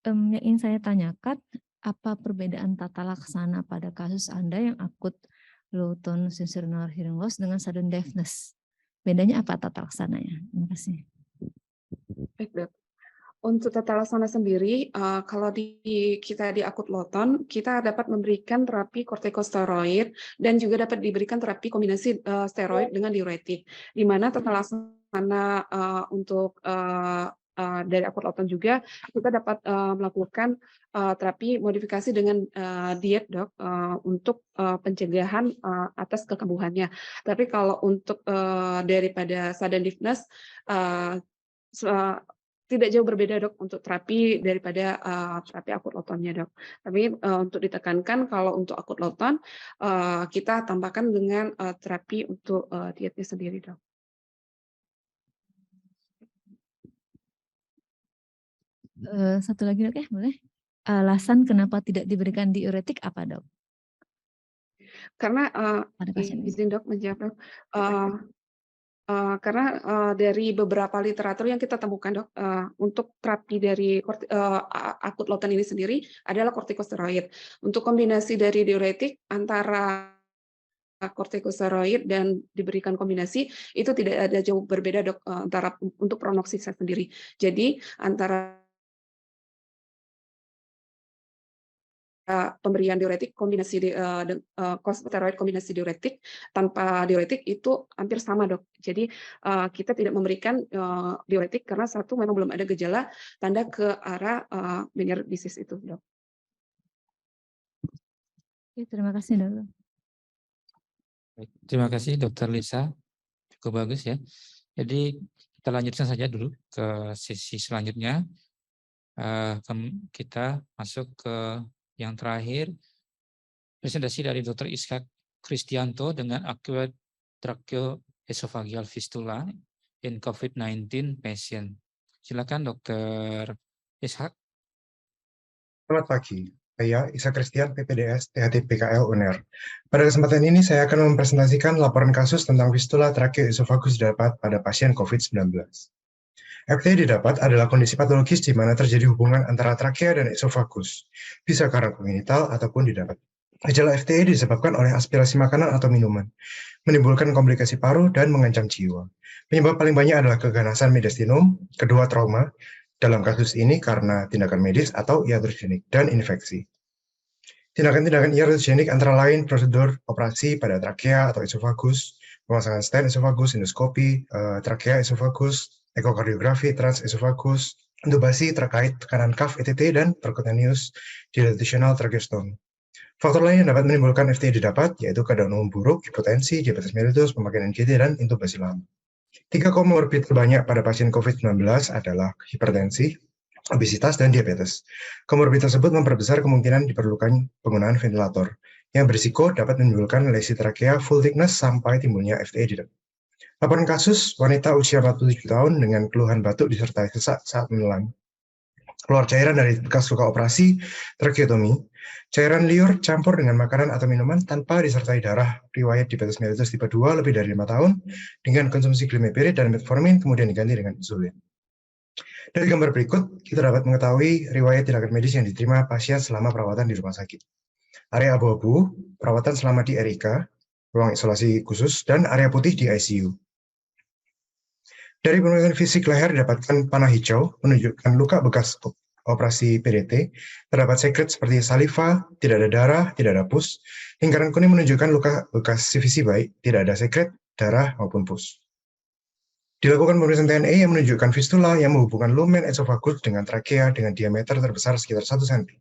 Yang ingin saya tanyakan, apa perbedaan tata laksana pada kasus Anda yang akut low tone sensorineural hearing loss dengan sudden deafness? Bedanya apa tata laksananya? Terima kasih.
Baik, Dok. Untuk tata laksana sendiri, kalau kita di akut low tone, kita dapat memberikan terapi kortikosteroid dan juga dapat diberikan terapi kombinasi steroid dengan diuretik. Di mana tata laksana untuk dari akut low tone juga kita dapat melakukan terapi modifikasi dengan diet, Dok, untuk pencegahan atas kekambuhannya. Tapi kalau untuk daripada sudden deafness tidak jauh berbeda, Dok, untuk terapi daripada terapi akut low tone-nya, Dok. Tapi untuk ditekankan kalau untuk akut low tone kita tambahkan dengan terapi untuk dietnya sendiri, Dok.
Satu lagi Dok ya, boleh? Alasan kenapa tidak diberikan diuretik apa, Dok?
Karena
Pada pasien ini.
izin, Dok, menjawab, Dok. Karena dari beberapa literatur yang kita temukan, Dok, untuk terapi dari akut low tone ini sendiri adalah kortikosteroid. Untuk kombinasi dari diuretik antara kortikosteroid dan diberikan kombinasi itu tidak ada jauh berbeda, Dok, antara untuk prognosisnya sendiri. Jadi antara pemberian diuretik kombinasi kortikosteroid kombinasi diuretik tanpa diuretik itu hampir sama, Dok. Jadi kita tidak memberikan diuretik karena satu memang belum ada gejala tanda ke arah Meniere's disease itu, Dok.
Oke, terima kasih, Dok.
Terima kasih Dokter Lisa. Cukup bagus ya. Jadi kita lanjutkan saja dulu ke sesi selanjutnya. Kita masuk ke yang terakhir, presentasi dari Dr. Ishak Kristianto dengan acute tracheoesophageal fistula in COVID-19 patient. Silakan Dr. Ishak.
Selamat pagi, saya Ishak Kristian, PPDS, THT PKL UNER. Pada kesempatan ini saya akan mempresentasikan laporan kasus tentang fistula tracheoesophagus didapat pada pasien COVID-19. FTE didapat adalah kondisi patologis di mana terjadi hubungan antara trakea dan esofagus, bisa karena kongenital ataupun didapat. Gejala FTE disebabkan oleh aspirasi makanan atau minuman, menimbulkan komplikasi paru dan mengancam jiwa. Penyebab paling banyak adalah keganasan mediastinum, kedua trauma, dalam kasus ini karena tindakan medis atau iatrogenik dan infeksi. Tindakan-tindakan iatrogenik antara lain prosedur operasi pada trakea atau esofagus, pemasangan stent esofagus, endoskopi, trakea esofagus, ekokardiografi transesofagus, intubasi terkait tekanan cuff ETT dan percutaneous dilational tracheostomy. Faktor lain yang dapat menimbulkan FTE didapat yaitu keadaan umum buruk, hipotensi, diabetes mellitus, pemakaian NGT, dan intubasi lama. 3 komorbid terbanyak pada pasien COVID-19 adalah hipertensi, obesitas, dan diabetes. Komorbid tersebut memperbesar kemungkinan diperlukan penggunaan ventilator, yang berisiko dapat menimbulkan lesi trakea full thickness sampai timbulnya FTE didapat. Laporan kasus, wanita usia 47 tahun dengan keluhan batuk disertai sesak saat menelan. Keluar cairan dari bekas luka operasi, tracheotomi, cairan liur campur dengan makanan atau minuman tanpa disertai darah, riwayat diabetes mellitus tipe 2 lebih dari 5 tahun, dengan konsumsi glimepiride dan metformin kemudian diganti dengan insulin. Dari gambar berikut, kita dapat mengetahui riwayat tindakan medis yang diterima pasien selama perawatan di rumah sakit. Area abu-abu, perawatan selama di RIK, ruang isolasi khusus, dan area putih di ICU. Dari pemeriksaan fisik leher didapatkan panah hijau, menunjukkan luka bekas operasi PDT, terdapat sekret seperti saliva, tidak ada darah, tidak ada pus. Lingkaran kuning menunjukkan luka bekas CVC baik, tidak ada sekret, darah, maupun pus. Dilakukan pemeriksaan TNE yang menunjukkan fistula yang menghubungkan lumen esofagus dengan trakea dengan diameter terbesar sekitar 1 cm.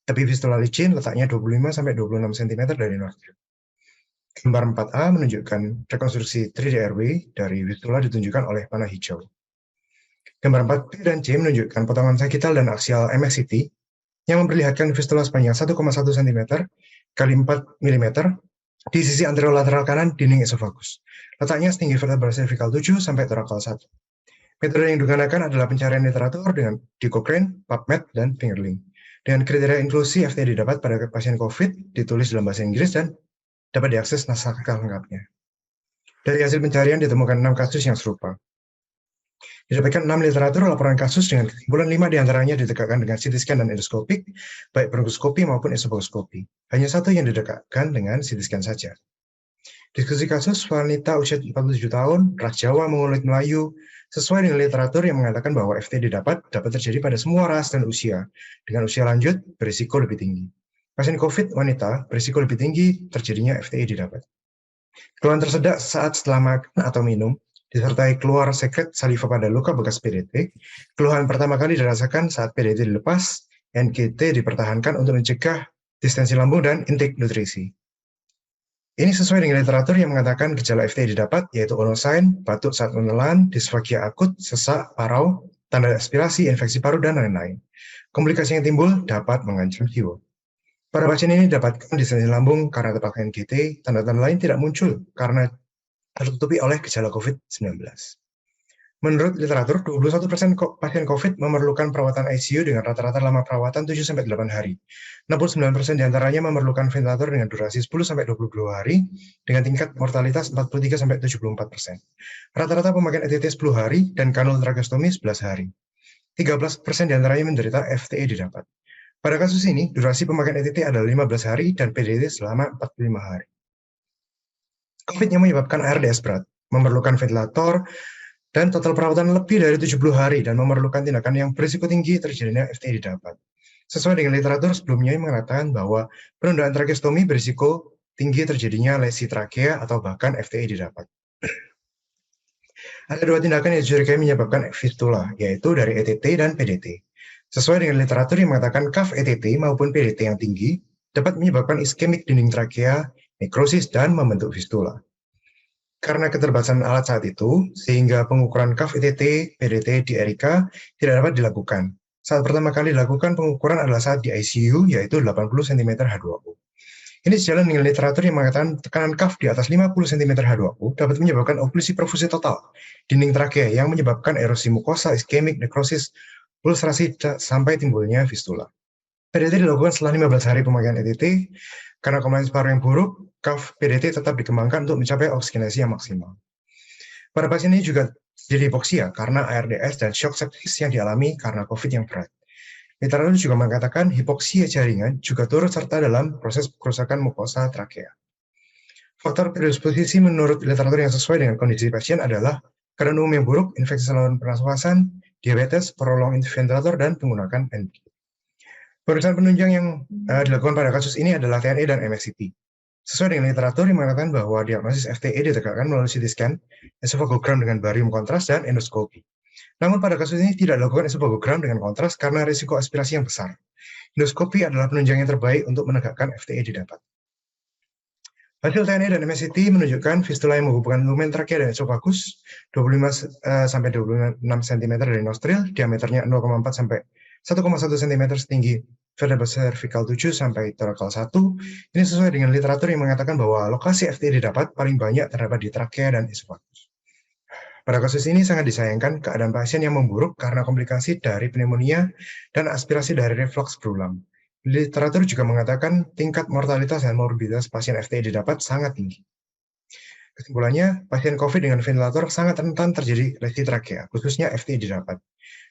Tepi fistula licin letaknya 25-26 cm dari nostril. Gambar 4A menunjukkan rekonstruksi 3D airway dari fistula ditunjukkan oleh panah hijau. Gambar 4B dan C menunjukkan potongan sagital dan aksial MSCT yang memperlihatkan fistula sepanjang 1,1 cm kali 4 mm di sisi anterolateral kanan dinding esofagus. Letaknya setinggi vertebra cervical 7 sampai torakal 1. Metode yang digunakan adalah pencarian literatur dengan di Cochrane, PubMed, dan Fingerling. Dengan kriteria inklusi, FTE didapat pada pasien COVID, ditulis dalam bahasa Inggris, dan dapat diakses naskah lengkapnya. Dari hasil pencarian ditemukan 6 kasus yang serupa. Didapatkan 6 literatur laporan kasus dengan kesimpulan 5 diantaranya ditegakkan dengan CT scan dan endoskopik, baik bronkoskopi maupun esofagoskopi. Hanya 1 yang ditegakkan dengan CT scan saja. Diskusi kasus wanita usia 47 tahun, ras Jawa, mengulit Melayu, sesuai dengan literatur yang mengatakan bahwa FTE dapat terjadi pada semua ras dan usia. Dengan usia lanjut, berisiko lebih tinggi. Pasien COVID wanita berisiko lebih tinggi terjadinya FTE didapat. Keluhan tersedak saat setelah makan atau minum, disertai keluar sekret saliva pada luka bekas PDT. Keluhan pertama kali dirasakan saat PDT dilepas, NKT dipertahankan untuk mencegah distensi lambung dan intake nutrisi. Ini sesuai dengan literatur yang mengatakan gejala FTE didapat, yaitu onosign, batuk saat menelan, disfagia akut, sesak, parau, tanda aspirasi, infeksi paru, dan lain-lain. Komplikasi yang timbul dapat mengancam jiwa. Pada pasien ini dapatkan distensi lambung karena terpakai NKT, tanda-tanda lain tidak muncul karena tertutupi oleh gejala COVID-19. Menurut literatur, 21% pasien COVID memerlukan perawatan ICU dengan rata-rata lama perawatan 7-8 hari. 69% diantaranya memerlukan ventilator dengan durasi 10-22 hari dengan tingkat mortalitas 43-74%. Rata-rata pemakaian ETT 10 hari dan kanul trakeostomi 11 hari. 13% diantaranya menderita FTE didapat. Pada kasus ini, durasi pemakaian ETT adalah 15 hari dan PDT selama 45 hari. COVID yang menyebabkan ARDS berat, memerlukan ventilator, dan total perawatan lebih dari 70 hari dan memerlukan tindakan yang berisiko tinggi terjadinya FTE didapat. Sesuai dengan literatur sebelumnya yang mengatakan bahwa penundaan trakeostomi berisiko tinggi terjadinya lesi trakea atau bahkan FTE didapat. Ada 2 tindakan yang dicurigai menyebabkan fistula, yaitu dari ETT dan PDT. Sesuai dengan literatur yang mengatakan kaf ETT maupun PDT yang tinggi dapat menyebabkan iskemik dinding trakea, nekrosis, dan membentuk fistula. Karena keterbatasan alat saat itu, sehingga pengukuran kaf ETT, PDT di RIK tidak dapat dilakukan. Saat pertama kali dilakukan pengukuran adalah saat di ICU, yaitu 80 cm H2O. Ini sejalan dengan literatur yang mengatakan tekanan kaf di atas 50 cm H2O dapat menyebabkan oklusi profusi total dinding trakea yang menyebabkan erosi mukosa, iskemik, nekrosis, ulcerasi, sampai timbulnya fistula. PDT dilakukan setelah 15 hari pemakaian ETT. Karena komplians paru yang buruk, kaf PDT tetap dikembangkan untuk mencapai oksigenasi yang maksimal. Pada pasien ini juga jadi hipoksia karena ARDS dan shock sepsis yang dialami karena COVID yang berat. Literatur juga mengatakan hipoksia jaringan juga turut serta dalam proses kerusakan mukosa trakea. Faktor predisposisi menurut literatur yang sesuai dengan kondisi pasien adalah keadaan umum yang buruk, infeksi saluran pernafasan, diabetes, prolonged ventilator, dan penggunaan NG. Pemeriksaan penunjang yang dilakukan pada kasus ini adalah TNE dan MSCT. Sesuai dengan literatur yang mengatakan bahwa diagnosis FTE ditegakkan melalui CT scan, esofagogram dengan barium kontras, dan endoskopi. Namun pada kasus ini tidak dilakukan esofagogram dengan kontras karena risiko aspirasi yang besar. Endoskopi adalah penunjang yang terbaik untuk menegakkan FTE didapat. Hasil TNE dan MSCT menunjukkan fistula yang menghubungkan lumen trakea dan esofagus 25-26 cm dari nostril, diameternya 0,4 sampai 1,1 cm setinggi vertebra cervical 7 sampai torakal 1. Ini sesuai dengan literatur yang mengatakan bahwa lokasi FTE didapat paling banyak terdapat di trakea dan esofagus. Pada kasus ini sangat disayangkan keadaan pasien yang memburuk karena komplikasi dari pneumonia dan aspirasi dari refluks berulang. Literatur juga mengatakan tingkat mortalitas dan morbiditas pasien FTE didapat sangat tinggi. Kesimpulannya, pasien COVID dengan ventilator sangat rentan terjadi lesi trakea, khususnya FTE didapat.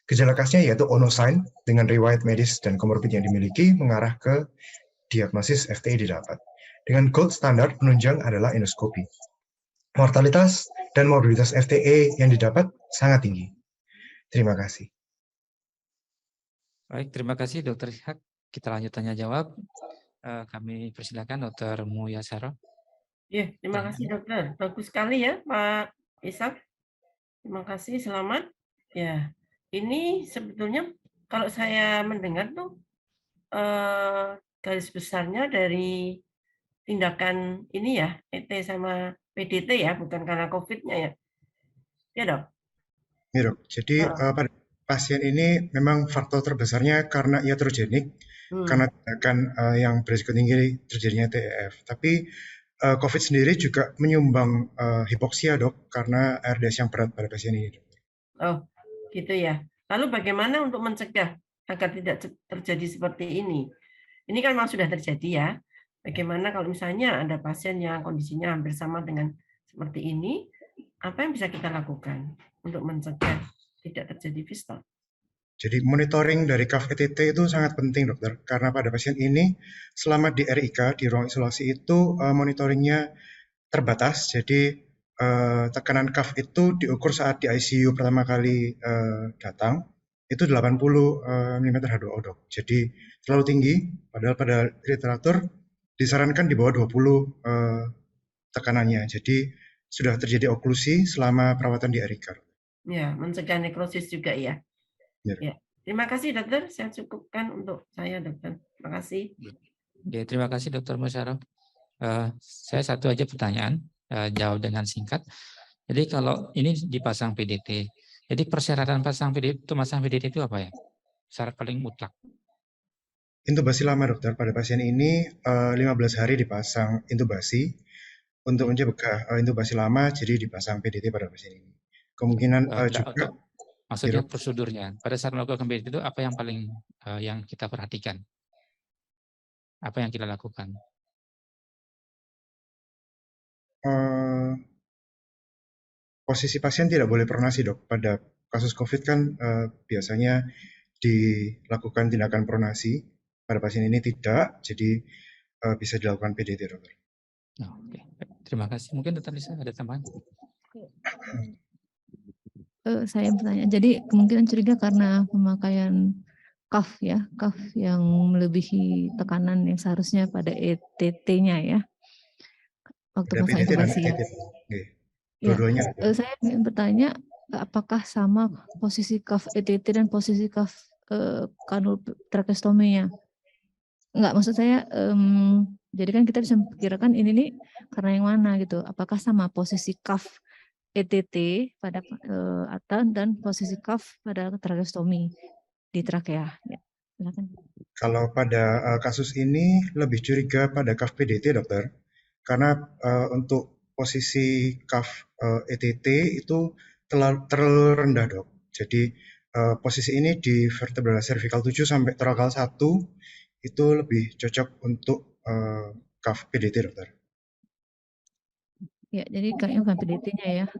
Gejala khasnya yaitu ono sign dengan riwayat medis dan komorbid yang dimiliki mengarah ke diagnosis FTI didapat. Dengan gold standard penunjang adalah endoskopi. Mortalitas dan morbiditas FTE yang didapat sangat tinggi. Terima kasih.
Baik, terima kasih Dr. Ishak. Kita lanjut tanya jawab. Kami persilakan Dr. Muyasaro.
Ya, terima kasih dokter. Bagus sekali ya Pak Ishak. Terima kasih, selamat. Ya, ini sebetulnya kalau saya mendengar tuh garis besarnya dari tindakan ini ya, ET sama PDT ya, bukan karena COVID-nya ya. Ya dok?
Ya dok, jadi pada pasien ini memang faktor terbesarnya karena iatrogenik, karena tindakan yang berisiko tinggi terjadinya TEF. Tapi COVID sendiri juga menyumbang hipoksia dok, karena RDS yang berat pada pasien ini. Dok.
Oh, gitu ya. Lalu bagaimana untuk mencegah agar tidak terjadi seperti ini? Ini kan memang sudah terjadi ya. Bagaimana kalau misalnya ada pasien yang kondisinya hampir sama dengan seperti ini, apa yang bisa kita lakukan untuk mencegah tidak terjadi fistula?
Jadi monitoring dari CAF ETT itu sangat penting dokter, karena pada pasien ini selama di RIK, di ruang isolasi itu monitoringnya terbatas, jadi tekanan CAF itu diukur saat di ICU pertama kali datang, itu 80 mm H2O dok. Jadi terlalu tinggi, padahal pada literatur disarankan di bawah 20 tekanannya. Jadi sudah terjadi oklusi selama perawatan di RIK.
Ya, mencegah nekrosis juga ya. Ya. Terima kasih dokter, saya cukupkan untuk saya dokter. Terima kasih.
Ya, terima kasih Dr. Muyasaro. Saya satu aja pertanyaan, jawab dengan singkat. Jadi kalau ini dipasang PDT, jadi persyaratan pasang PDT itu apa ya? Syarat paling mutlak.
Intubasi lama dokter, pada pasien ini 15 hari dipasang intubasi. Untuk mencegah intubasi lama, jadi dipasang PDT pada pasien ini. Kemungkinan juga
maksudnya prosedurnya pada saat melakukan PDT itu apa yang paling yang kita perhatikan, apa yang kita lakukan?
Posisi pasien tidak boleh pronasi dok. Pada kasus COVID kan biasanya dilakukan tindakan pronasi, pada pasien ini tidak, jadi bisa dilakukan PDT dokter.
Oke. Terima kasih. Mungkin Dr. Lisa ada tambahan?
Saya bertanya, jadi kemungkinan curiga karena pemakaian CAF ya, CAF yang melebihi tekanan yang seharusnya pada ETT-nya ya, waktu masa intubasi ya.
Dua-duanya.
Saya ingin bertanya, apakah sama posisi CAF ETT dan posisi CAF kanul trakeostominya? Enggak, maksud saya, jadi kan kita bisa memperkirakan ini nih karena yang mana gitu, apakah sama posisi CAF ETT pada dan posisi CAF pada trakeostomi di trakea. Ya, silakan.
Kalau pada kasus ini lebih curiga pada CAF PDT dokter, karena untuk posisi CAF ETT itu terlalu rendah dok. Jadi posisi ini di vertebral cervical 7 sampai torakal 1 itu lebih cocok untuk CAF PDT dokter.
Ya, jadi kayaknya bukan PDT-nya ya.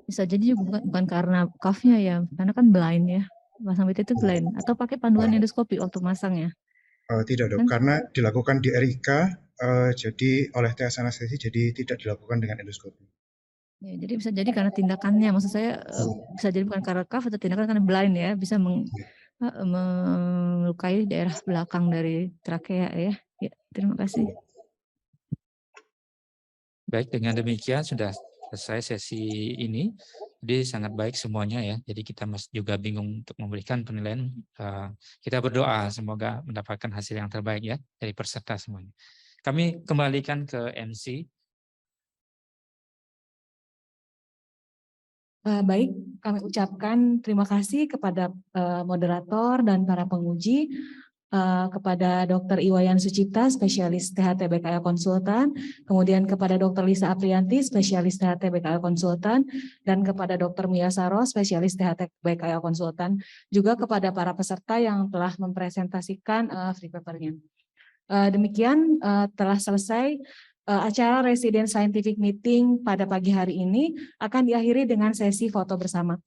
Bisa jadi juga bukan karena CAF-nya ya, karena kan blind ya. Pasang PDT itu blind. Atau pakai panduan endoskopi waktu masang ya?
Tidak dok, karena dilakukan di RIK, jadi oleh TS anestesi, jadi tidak dilakukan dengan endoskopi.
Ya, jadi bisa jadi karena tindakannya, maksud saya bisa jadi bukan karena CAF atau tindakan karena blind ya, bisa melukai daerah belakang dari trakea ya. Ya, terima kasih.
Baik, dengan demikian sudah selesai sesi ini. Jadi sangat baik semuanya ya. Jadi kita masih juga bingung untuk memberikan penilaian. Kita berdoa semoga mendapatkan hasil yang terbaik ya dari peserta semuanya. Kami kembalikan ke MC.
Baik, kami ucapkan terima kasih kepada moderator dan para penguji. Kepada Dr. Iwayan Sucipta, spesialis THT BKL Konsultan, kemudian kepada Dr. Lisa Aprianti, spesialis THT BKL Konsultan, dan kepada Dr. Muyasaro, spesialis THT BKL Konsultan, juga kepada para peserta yang telah mempresentasikan free paper-nya. Demikian telah selesai acara Resident Scientific Meeting pada pagi hari ini, akan diakhiri dengan sesi foto bersama.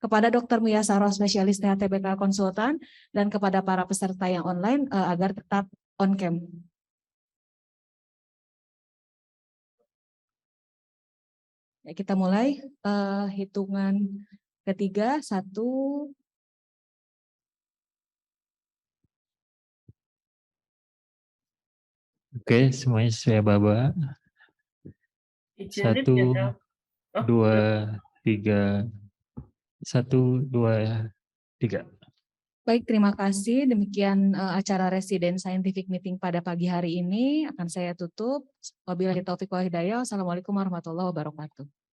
kepada Dr. Mia Saro, spesialis THTBK konsultan, dan kepada para peserta yang online agar tetap on cam. Ya, kita mulai hitungan ketiga, 1.
Oke, semuanya saya Baba.
Izin lift
1,
ya, Dok.
2, 3. 1, 2, 3.
Baik, terima kasih. Demikian acara Resident Scientific Meeting pada pagi hari ini akan saya tutup. Wabillahi taufiq wal hidayah. Wassalamualaikum warahmatullahi wabarakatuh.